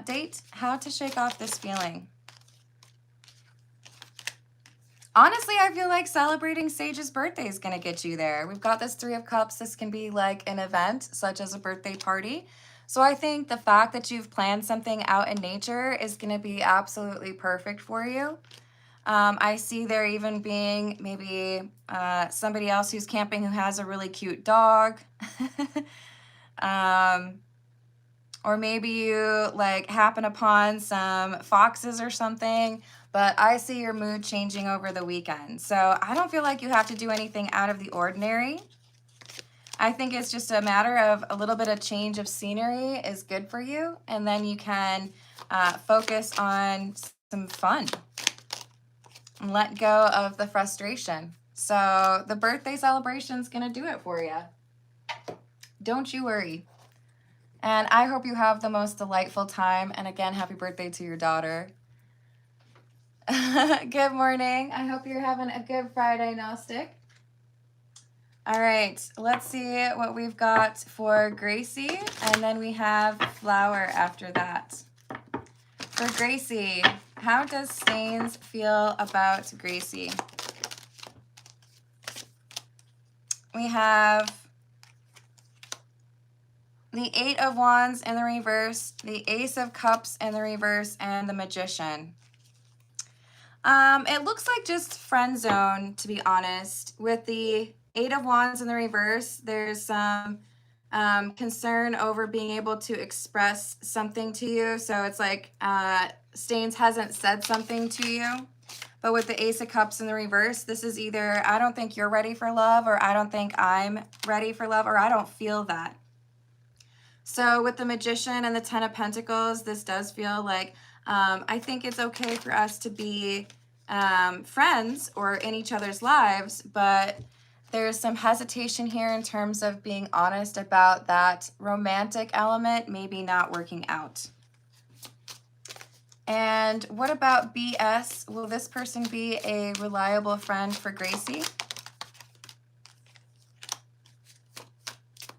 date. How to shake off this feeling? Honestly, I feel like celebrating Sage's birthday is going to get you there. We've got this 3 of Cups. This can be like an event, such as a birthday party. So I think the fact that you've planned something out in nature is going to be absolutely perfect for you. I see there even being maybe somebody else who's camping who has a really cute dog. Or maybe you like happen upon some foxes or something, but I see your mood changing over the weekend. So I don't feel like you have to do anything out of the ordinary. I think it's just a matter of a little bit of change of scenery is good for you, and then you can focus on some fun and let go of the frustration. So the birthday celebration is going to do it for you. Don't you worry. And I hope you have the most delightful time. And again, happy birthday to your daughter. Good morning. I hope you're having a good Friday, Gnostic. All right, let's see what we've got for Gracie. And then we have Flower after that. For Gracie, how does Stains feel about Gracie? We have the 8 of Wands in the reverse, the Ace of Cups in the reverse, and the Magician. It looks like just friend zone, to be honest. With the 8 of Wands in the reverse, there's some concern over being able to express something to you. So it's like Stains hasn't said something to you. But with the Ace of Cups in the reverse, this is either I don't think you're ready for love, or I don't think I'm ready for love, or I don't feel that. So with the Magician and the 10 of Pentacles, this does feel like I think it's okay for us to be friends or in each other's lives, but there's some hesitation here in terms of being honest about that romantic element maybe not working out. And what about BS? Will this person be a reliable friend for Gracie?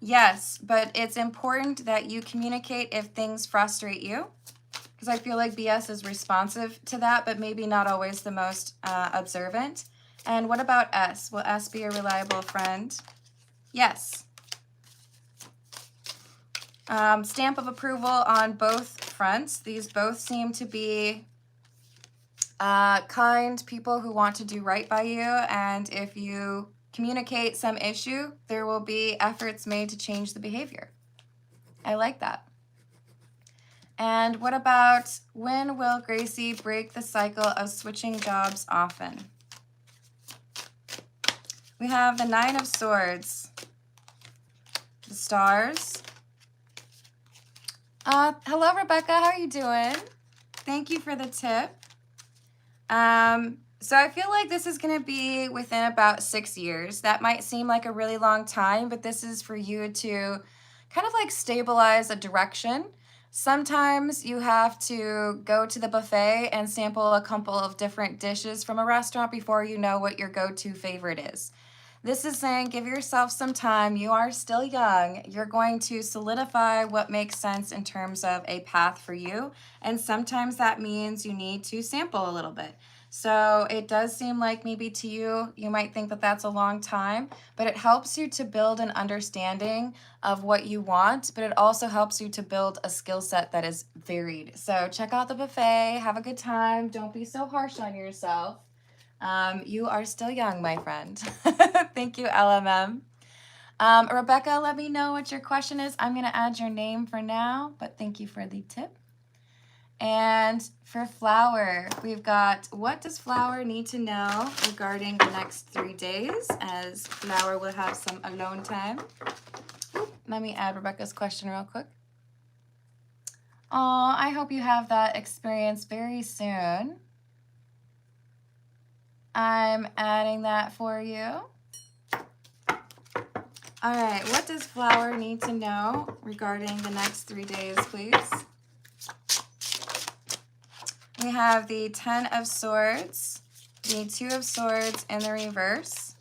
Yes, but it's important that you communicate if things frustrate you, because I feel like BS is responsive to that, but maybe not always the most observant. And what about S? Will S be a reliable friend? Yes. Stamp of approval on both fronts. These both seem to be kind people who want to do right by you, and if you communicate some issue, there will be efforts made to change the behavior. I like that. And what about when will Gracie break the cycle of switching jobs often? We have the 9 of Swords, the Stars. Hello, Rebecca. How are you doing? Thank you for the tip. So I feel like this is going to be within about 6 years. That might seem like a really long time, but this is for you to kind of like stabilize a direction. Sometimes you have to go to the buffet and sample a couple of different dishes from a restaurant before you know what your go-to favorite is. This is saying give yourself some time. You are still young. You're going to solidify what makes sense in terms of a path for you. And sometimes that means you need to sample a little bit. So it does seem like maybe to you, you might think that that's a long time, but it helps you to build an understanding of what you want, but it also helps you to build a skill set that is varied. So check out the buffet, have a good time. Don't be so harsh on yourself. You are still young, my friend. Thank you, LMM. Rebecca, let me know what your question is. I'm going to add your name for now, but thank you for the tip. And for Flower, we've got what does Flower need to know regarding the next 3 days, as Flower will have some alone time. Let me add Rebecca's question real quick. Oh, I hope you have that experience very soon. I'm adding that for you. All right, what does Flower need to know regarding the next 3 days, please? We have the 10 of Swords, the 2 of Swords in the reverse,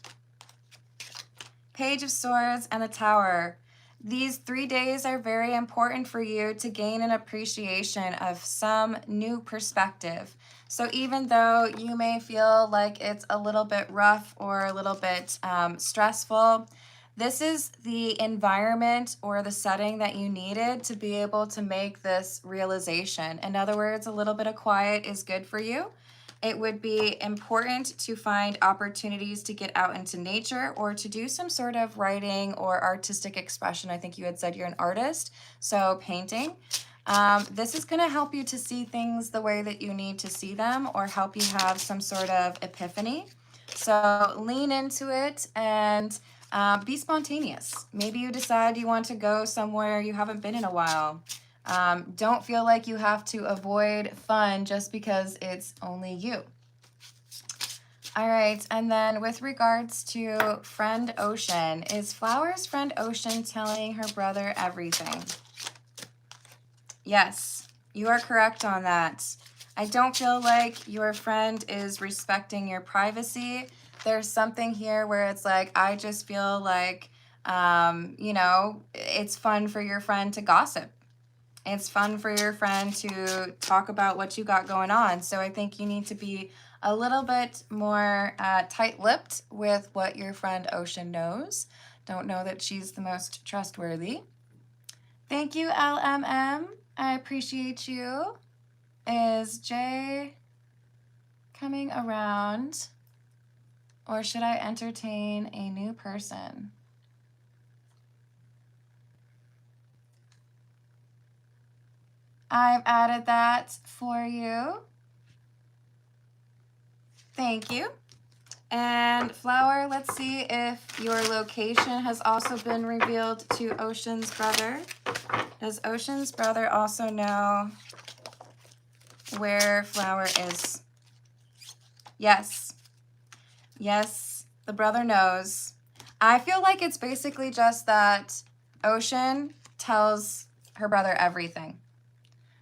Page of Swords, and the Tower. These 3 days are very important for you to gain an appreciation of some new perspective. So even though you may feel like it's a little bit rough or a little bit stressful, this is the environment or the setting that you needed to be able to make this realization. In other words, a little bit of quiet is good for you. It would be important to find opportunities to get out into nature or to do some sort of writing or artistic expression. I think you had said you're an artist, so painting. This is going to help you to see things the way that you need to see them or help you have some sort of epiphany. So lean into it and be spontaneous. Maybe you decide you want to go somewhere you haven't been in a while. Don't feel like you have to avoid fun just because it's only you. All right, and then with regards to Friend Ocean, is Flower's Friend Ocean telling her brother everything? Yes, you are correct on that. I don't feel like your friend is respecting your privacy. There's something here where it's like, I just feel like, you know, it's fun for your friend to gossip. It's fun for your friend to talk about what you got going on. So I think you need to be a little bit more tight-lipped with what your friend Ocean knows. Don't know that she's the most trustworthy. Thank you, LMM. I appreciate you. Is Jay coming around? Or should I entertain a new person? I've added that for you. Thank you. And Flower, let's see if your location has also been revealed to Ocean's brother. Does Ocean's brother also know where Flower is? Yes. Yes, the brother knows. I feel like it's basically just that Ocean tells her brother everything.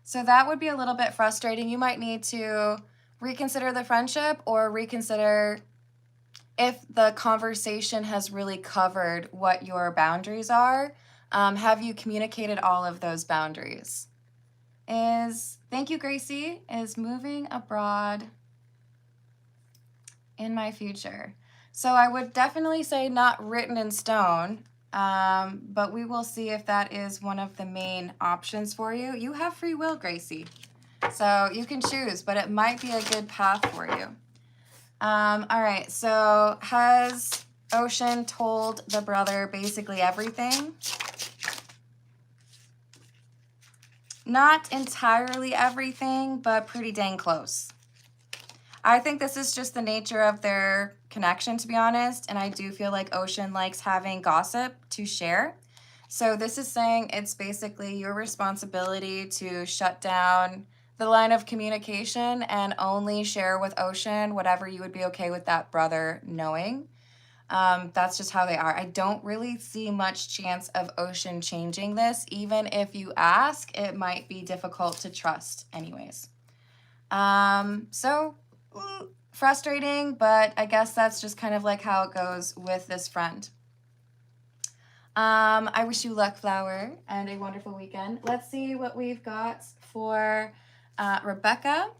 So that would be a little bit frustrating. You might need to reconsider the friendship or reconsider if the conversation has really covered what your boundaries are. Have you communicated all of those boundaries? Thank you, Gracie, is moving abroad in my future. So I would definitely say not written in stone, but we will see if that is one of the main options for you. You have free will, Gracie. So you can choose, but it might be a good path for you. All right, so has Ocean told the brother basically everything? Not entirely everything, but pretty dang close. I think this is just the nature of their connection, to be honest, and I do feel like Ocean likes having gossip to share. So this is saying it's basically your responsibility to shut down the line of communication and only share with Ocean whatever you would be okay with that brother knowing. That's just how they are. I don't really see much chance of Ocean changing this. Even if you ask, it might be difficult to trust anyways. Frustrating, but I guess that's just kind of like how it goes with this friend. I wish you luck, Flower, and a wonderful weekend. Let's see what we've got for Rebecca.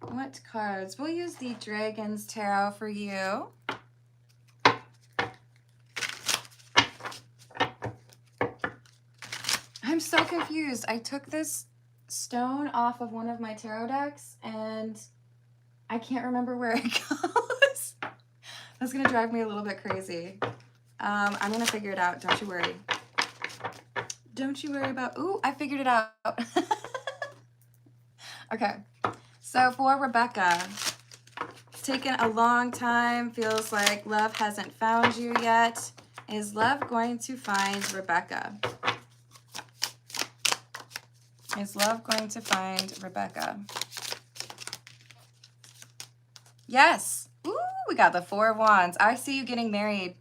What cards? We'll use the Dragon's Tarot for you. I'm so confused. I took this stone off of one of my tarot decks and I can't remember where it goes. That's gonna drive me a little bit crazy. I'm gonna figure it out, don't you worry. Don't you worry about, ooh, I figured it out. Okay, so for Rebecca, it's taken a long time, feels like love hasn't found you yet. Is love going to find Rebecca? Is love going to find Rebecca? Yes. Ooh, we got the Four of Wands. I see you getting married.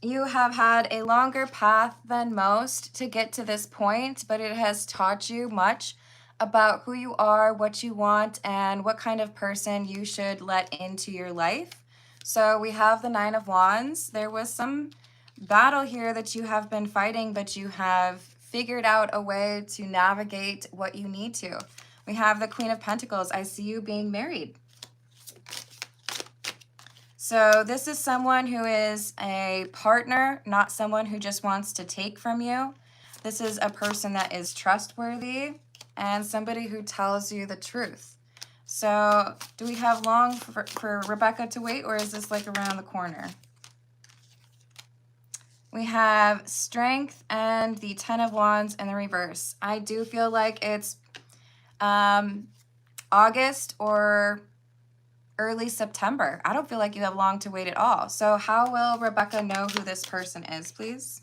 You have had a longer path than most to get to this point, but it has taught you much about who you are, what you want, and what kind of person you should let into your life. So we have the Nine of Wands. There was some battle here that you have been fighting, but you have figured out a way to navigate what you need to. We have the Queen of Pentacles. I see you being married. So this is someone who is a partner, not someone who just wants to take from you. This is a person that is trustworthy and somebody who tells you the truth. So do we have long for Rebecca to wait, or is this like around the corner? We have Strength and the Ten of Wands in the reverse. I do feel like it's August or early September. I don't feel like you have long to wait at all. So how will Rebecca know who this person is, please?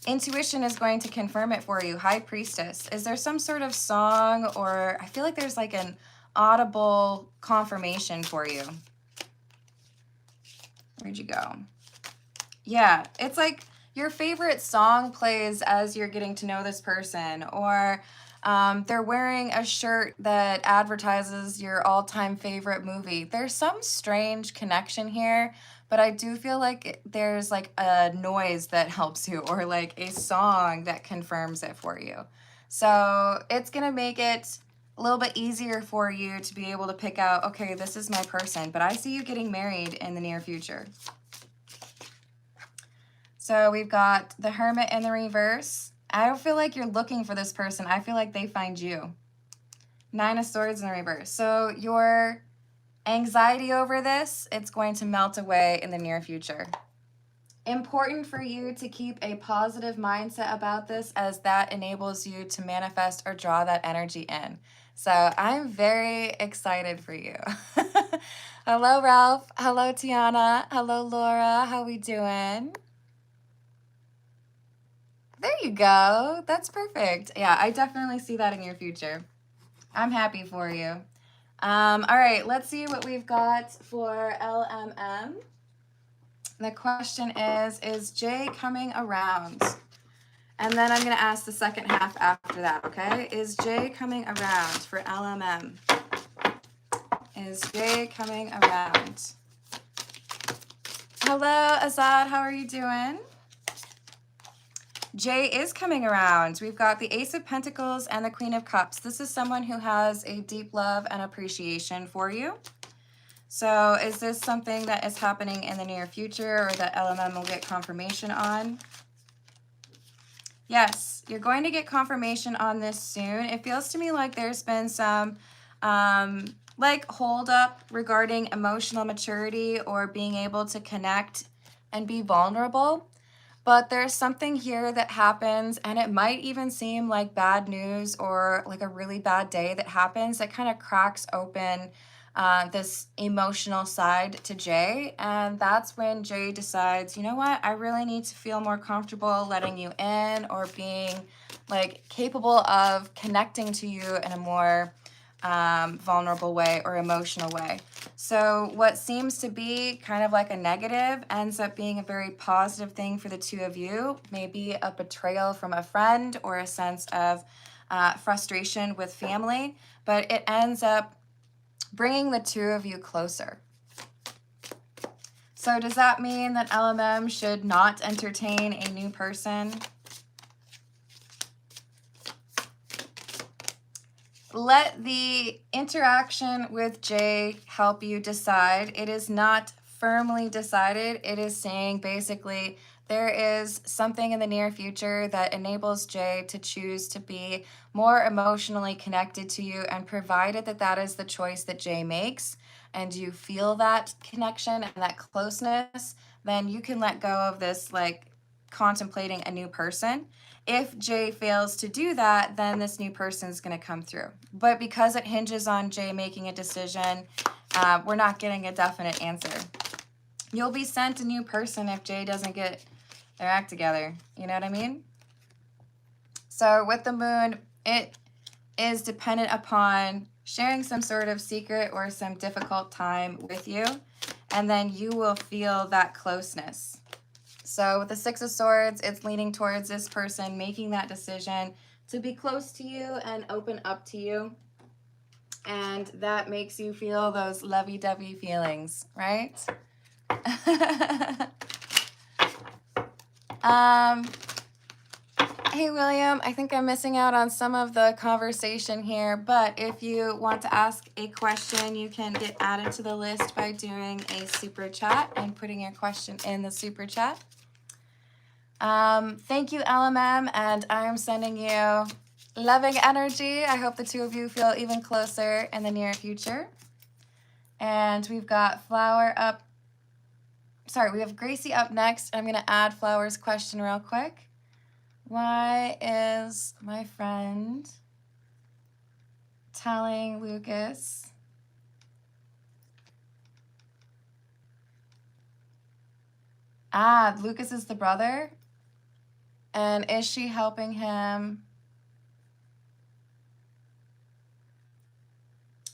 Intuition is going to confirm it for you. High Priestess. Is there some sort of song, or I feel like there's like an audible confirmation for you? Where'd you go? Yeah, it's like your favorite song plays as you're getting to know this person, or they're wearing a shirt that advertises your all-time favorite movie. There's some strange connection here, but I do feel like there's like a noise that helps you, or like a song that confirms it for you. So it's gonna make it a little bit easier for you to be able to pick out, okay, this is my person, but I see you getting married in the near future. So we've got the Hermit in the reverse. I don't feel like you're looking for this person. I feel like they find you. Nine of Swords in the reverse. So your anxiety over this, it's going to melt away in the near future. Important for you to keep a positive mindset about this, as that enables you to manifest or draw that energy in. So I'm very excited for you. Hello, Ralph. Hello, Tiana. Hello, Laura. How we doing? There you go. That's perfect. Yeah, I definitely see that in your future. I'm happy for you. All right, let's see what we've got for LMM. The question is Jay coming around? And then I'm going to ask the second half after that, okay? Is Jay coming around for LMM? Is Jay coming around? Hello, Azad. How are you doing? Jay is coming around. We've got the Ace of Pentacles and the Queen of Cups. This is someone who has a deep love and appreciation for you. So is this something that is happening in the near future, or that LMM will get confirmation on? Yes, you're going to get confirmation on this soon. It feels to me like there's been some like hold up regarding emotional maturity or being able to connect and be vulnerable. But there's something here that happens, and it might even seem like bad news or like a really bad day that happens that kind of cracks open this emotional side to Jay. And that's when Jay decides, you know what, I really need to feel more comfortable letting you in, or being like capable of connecting to you in a more vulnerable way or emotional way. So what seems to be kind of like a negative ends up being a very positive thing for the two of you. Maybe a betrayal from a friend or a sense of frustration with family, but it ends up bringing the two of you closer. So does that mean that LMM should not entertain a new person? Let the interaction with Jay help you decide. It is not firmly decided. It is saying basically there is something in the near future that enables Jay to choose to be more emotionally connected to you, and provided that that is the choice that Jay makes and you feel that connection and that closeness, then you can let go of this like contemplating a new person. If Jay fails to do that, then this new person is going to come through. But because it hinges on Jay making a decision, we're not getting a definite answer. You'll be sent a new person if Jay doesn't get their act together. You know what I mean? So with the moon, it is dependent upon sharing some sort of secret or some difficult time with you, and then you will feel that closeness. So with the Six of Swords, it's leaning towards this person making that decision to be close to you and open up to you. And that makes you feel those lovey-dovey feelings, right? Hey, William, I think I'm missing out on some of the conversation here, but if you want to ask a question, you can get added to the list by doing a super chat and putting your question in the super chat. Thank you, LMM, and I'm sending you loving energy. I hope the two of you feel even closer in the near future. And we've got Flower up. Sorry, we have Gracie up next. I'm going to add Flower's question real quick. Why is my friend telling Lucas Lucas is the brother? And is she helping him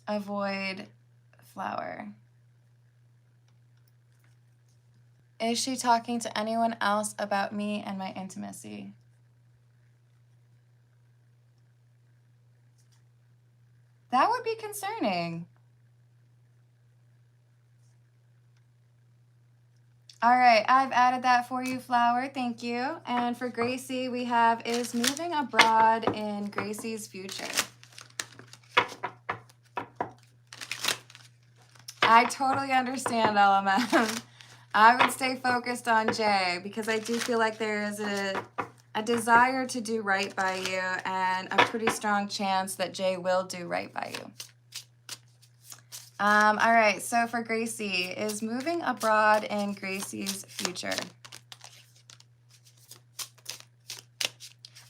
avoid Flower? Is she talking to anyone else about me and my intimacy? That would be concerning. All right, I've added that for you, Flower. Thank you. And for Gracie, we have is moving abroad in Gracie's future. I totally understand, LMM. I would stay focused on Jay because I do feel like there is a desire to do right by you and a pretty strong chance that Jay will do right by you. All right, so for Gracie, is moving abroad in Gracie's future?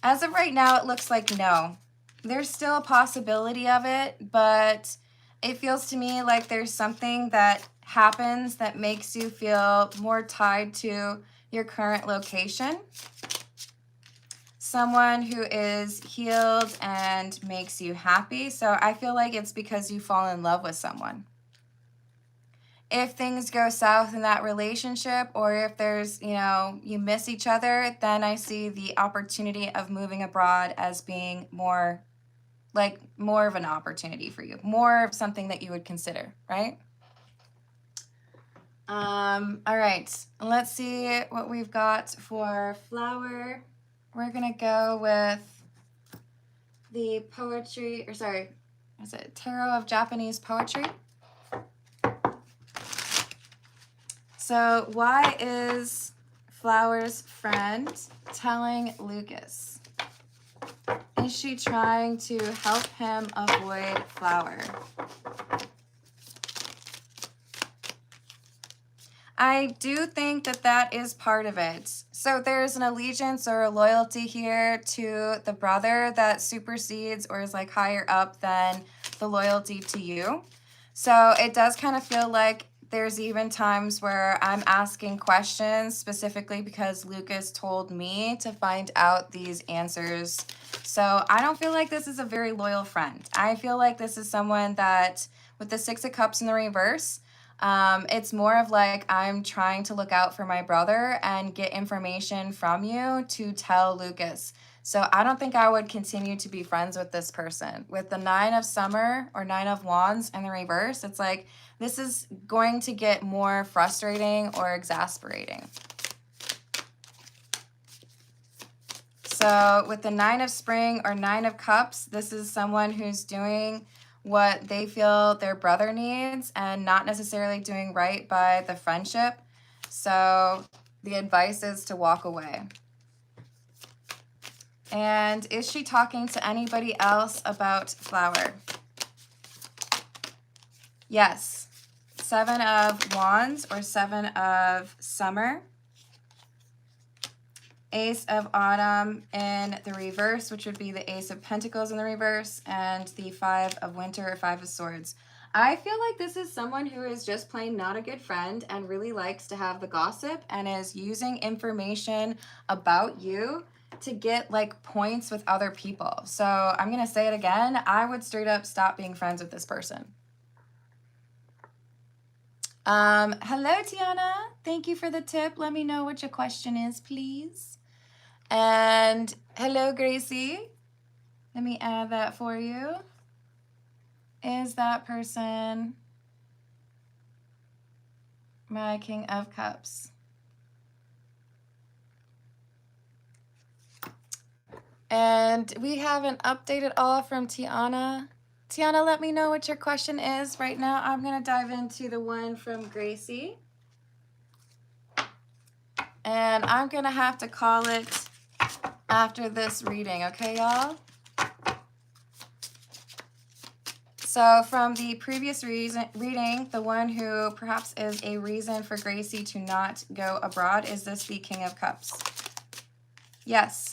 As of right now, it looks like no. There's still a possibility of it, but it feels to me like there's something that happens that makes you feel more tied to your current location. Someone who is healed and makes you happy. So I feel like it's because you fall in love with someone. If things go south in that relationship, or if there's, you miss each other, then I see the opportunity of moving abroad as being more of an opportunity for you, more of something that you would consider, right? All right, let's see what we've got for Flower. We're gonna go with the poetry, or sorry, is it Tarot of Japanese Poetry? So why is Flower's friend telling Lucas? Is she trying to help him avoid Flower? I do think that that is part of it. So there's an allegiance or a loyalty here to the brother that supersedes or is like higher up than the loyalty to you. So it does kind of feel like there's even times where I'm asking questions specifically because Lucas told me to find out these answers. So I don't feel like this is a very loyal friend. I feel like this is someone that with the Six of Cups in the reverse, it's more of like, I'm trying to look out for my brother and get information from you to tell Lucas. So I don't think I would continue to be friends with this person. With the Nine of Summer or Nine of Wands in the reverse, it's like, this is going to get more frustrating or exasperating. So with the Nine of Spring or Nine of Cups, this is someone who's doing what they feel their brother needs and not necessarily doing right by the friendship. So the advice is to walk away. And is she talking to anybody else about Flower? Yes. Seven of Wands or Seven of Summer. Ace of Autumn in the reverse, which would be the Ace of Pentacles in the reverse, and the Five of Winter or Five of Swords. I feel like this is someone who is just plain not a good friend and really likes to have the gossip and is using information about you to get like points with other people. So I'm going to say it again. I would straight up stop being friends with this person. Hello, Tiana. Thank you for the tip. Let me know what your question is, please. And hello, Gracie. Let me add that for you. Is that person my King of Cups? And we have an update at all from Tiana. Tiana, let me know what your question is. Right now, I'm going to dive into the one from Gracie. And I'm going to have to call it after this reading, okay, y'all? So from the previous reading, the one who perhaps is a reason for Gracie to not go abroad, is this the King of Cups? Yes.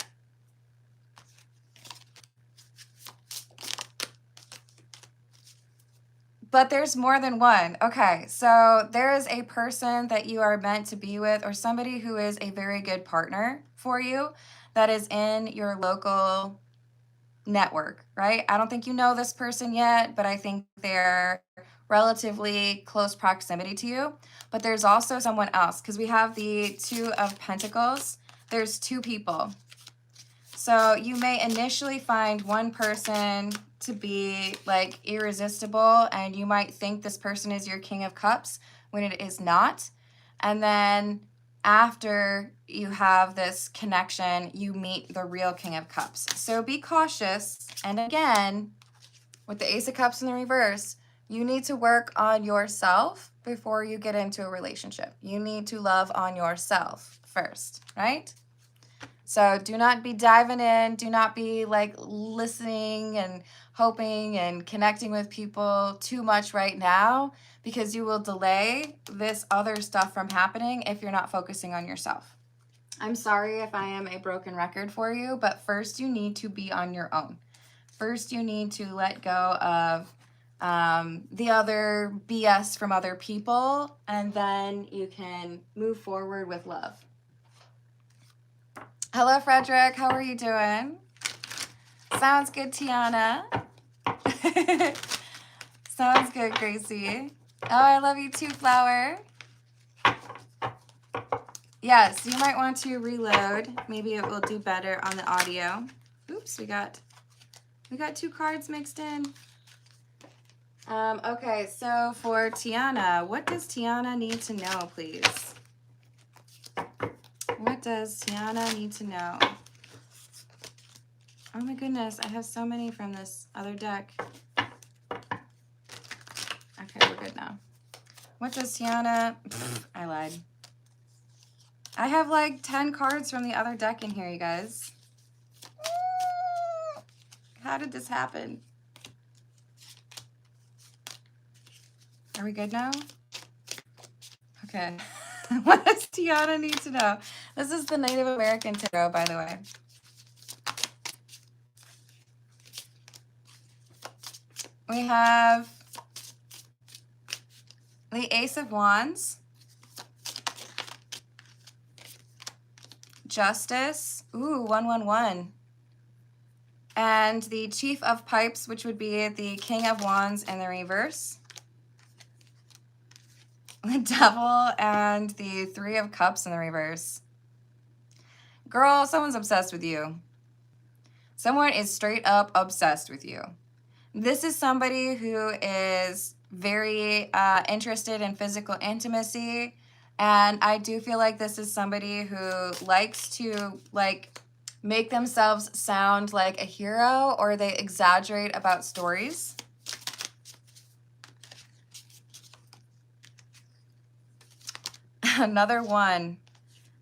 But there's more than one. Okay, so there is a person that you are meant to be with, or somebody who is a very good partner for you that is in your local network, right? I don't think you know this person yet, but I think they're relatively close proximity to you. But there's also someone else, because we have the Two of Pentacles. There's two people. So you may initially find one person to be like irresistible, and you might think this person is your King of Cups when it is not. And then after you have this connection, you meet the real King of Cups. So be cautious. And again, with the Ace of Cups in the reverse, you need to work on yourself before you get into a relationship. You need to love on yourself first, right? So do not be diving in. Do not be like listening and hoping and connecting with people too much right now, because you will delay this other stuff from happening if you're not focusing on yourself. I'm sorry if I am a broken record for you, but first you need to be on your own. First you need to let go of the other BS from other people, and then you can move forward with love. Hello, Frederick. How are you doing? Sounds good, Tiana. Sounds good, Gracie. Oh, I love you too, Flower. Yes, you might want to reload. Maybe it will do better on the audio. Oops, we got two cards mixed in. Okay, so for Tiana, what does Tiana need to know, please? What does Tiana need to know? Oh my goodness, I have so many from this other deck. Okay, we're good now. What does Tiana... I lied. I have like 10 cards from the other deck in here, you guys. How did this happen? Are we good now? Okay. What does Tiana need to know? This is the Native American tarot, by the way. We have the Ace of Wands, Justice, ooh, 111, and the Chief of Pipes, which would be the King of Wands in the reverse. The Devil and the Three of Cups in the reverse. Girl, someone's obsessed with you. Someone is straight up obsessed with you. This is somebody who is very interested in physical intimacy. And I do feel like this is somebody who likes to make themselves sound like a hero, or they exaggerate about stories. Another one.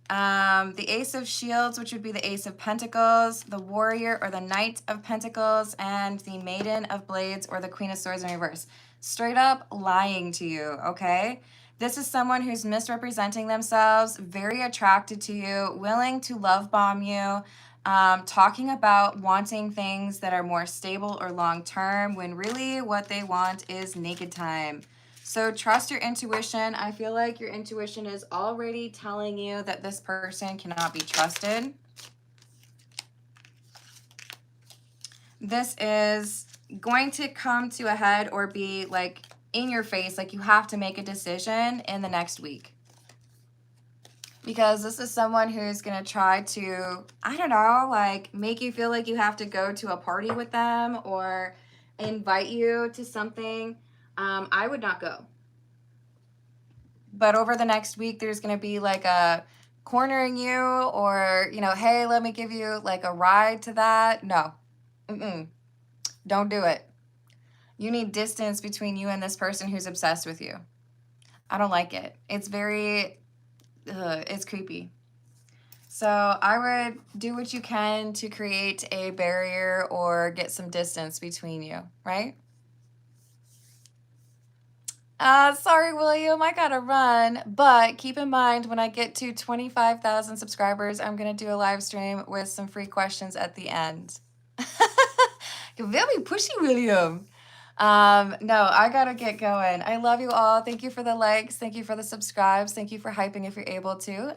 The Ace of Shields, which would be the Ace of Pentacles, the Warrior or the Knight of Pentacles, and the Maiden of Blades or the Queen of Swords in reverse. Straight up lying to you, okay? This is someone who's misrepresenting themselves, very attracted to you, willing to love bomb you, talking about wanting things that are more stable or long term, when really what they want is naked time. So trust your intuition. I feel like your intuition is already telling you that this person cannot be trusted. This is going to come to a head or be like in your face, like you have to make a decision in the next week. Because this is someone who's going to try to, I don't know, like make you feel like you have to go to a party with them or invite you to something. I would not go. But over the next week, there's going to be like a cornering you, or, you know, hey, let me give you like a ride to that. No. Don't do it. You need distance between you and this person who's obsessed with you. I don't like it. It's very, it's creepy. So I would do what you can to create a barrier or get some distance between you, right? Sorry, William, I gotta run. But keep in mind, when I get to 25,000 subscribers, I'm gonna do a live stream with some free questions at the end. You're very pushy, William. No, I gotta get going. I love you all. Thank you for the likes. Thank you for the subscribes. Thank you for hyping if you're able to.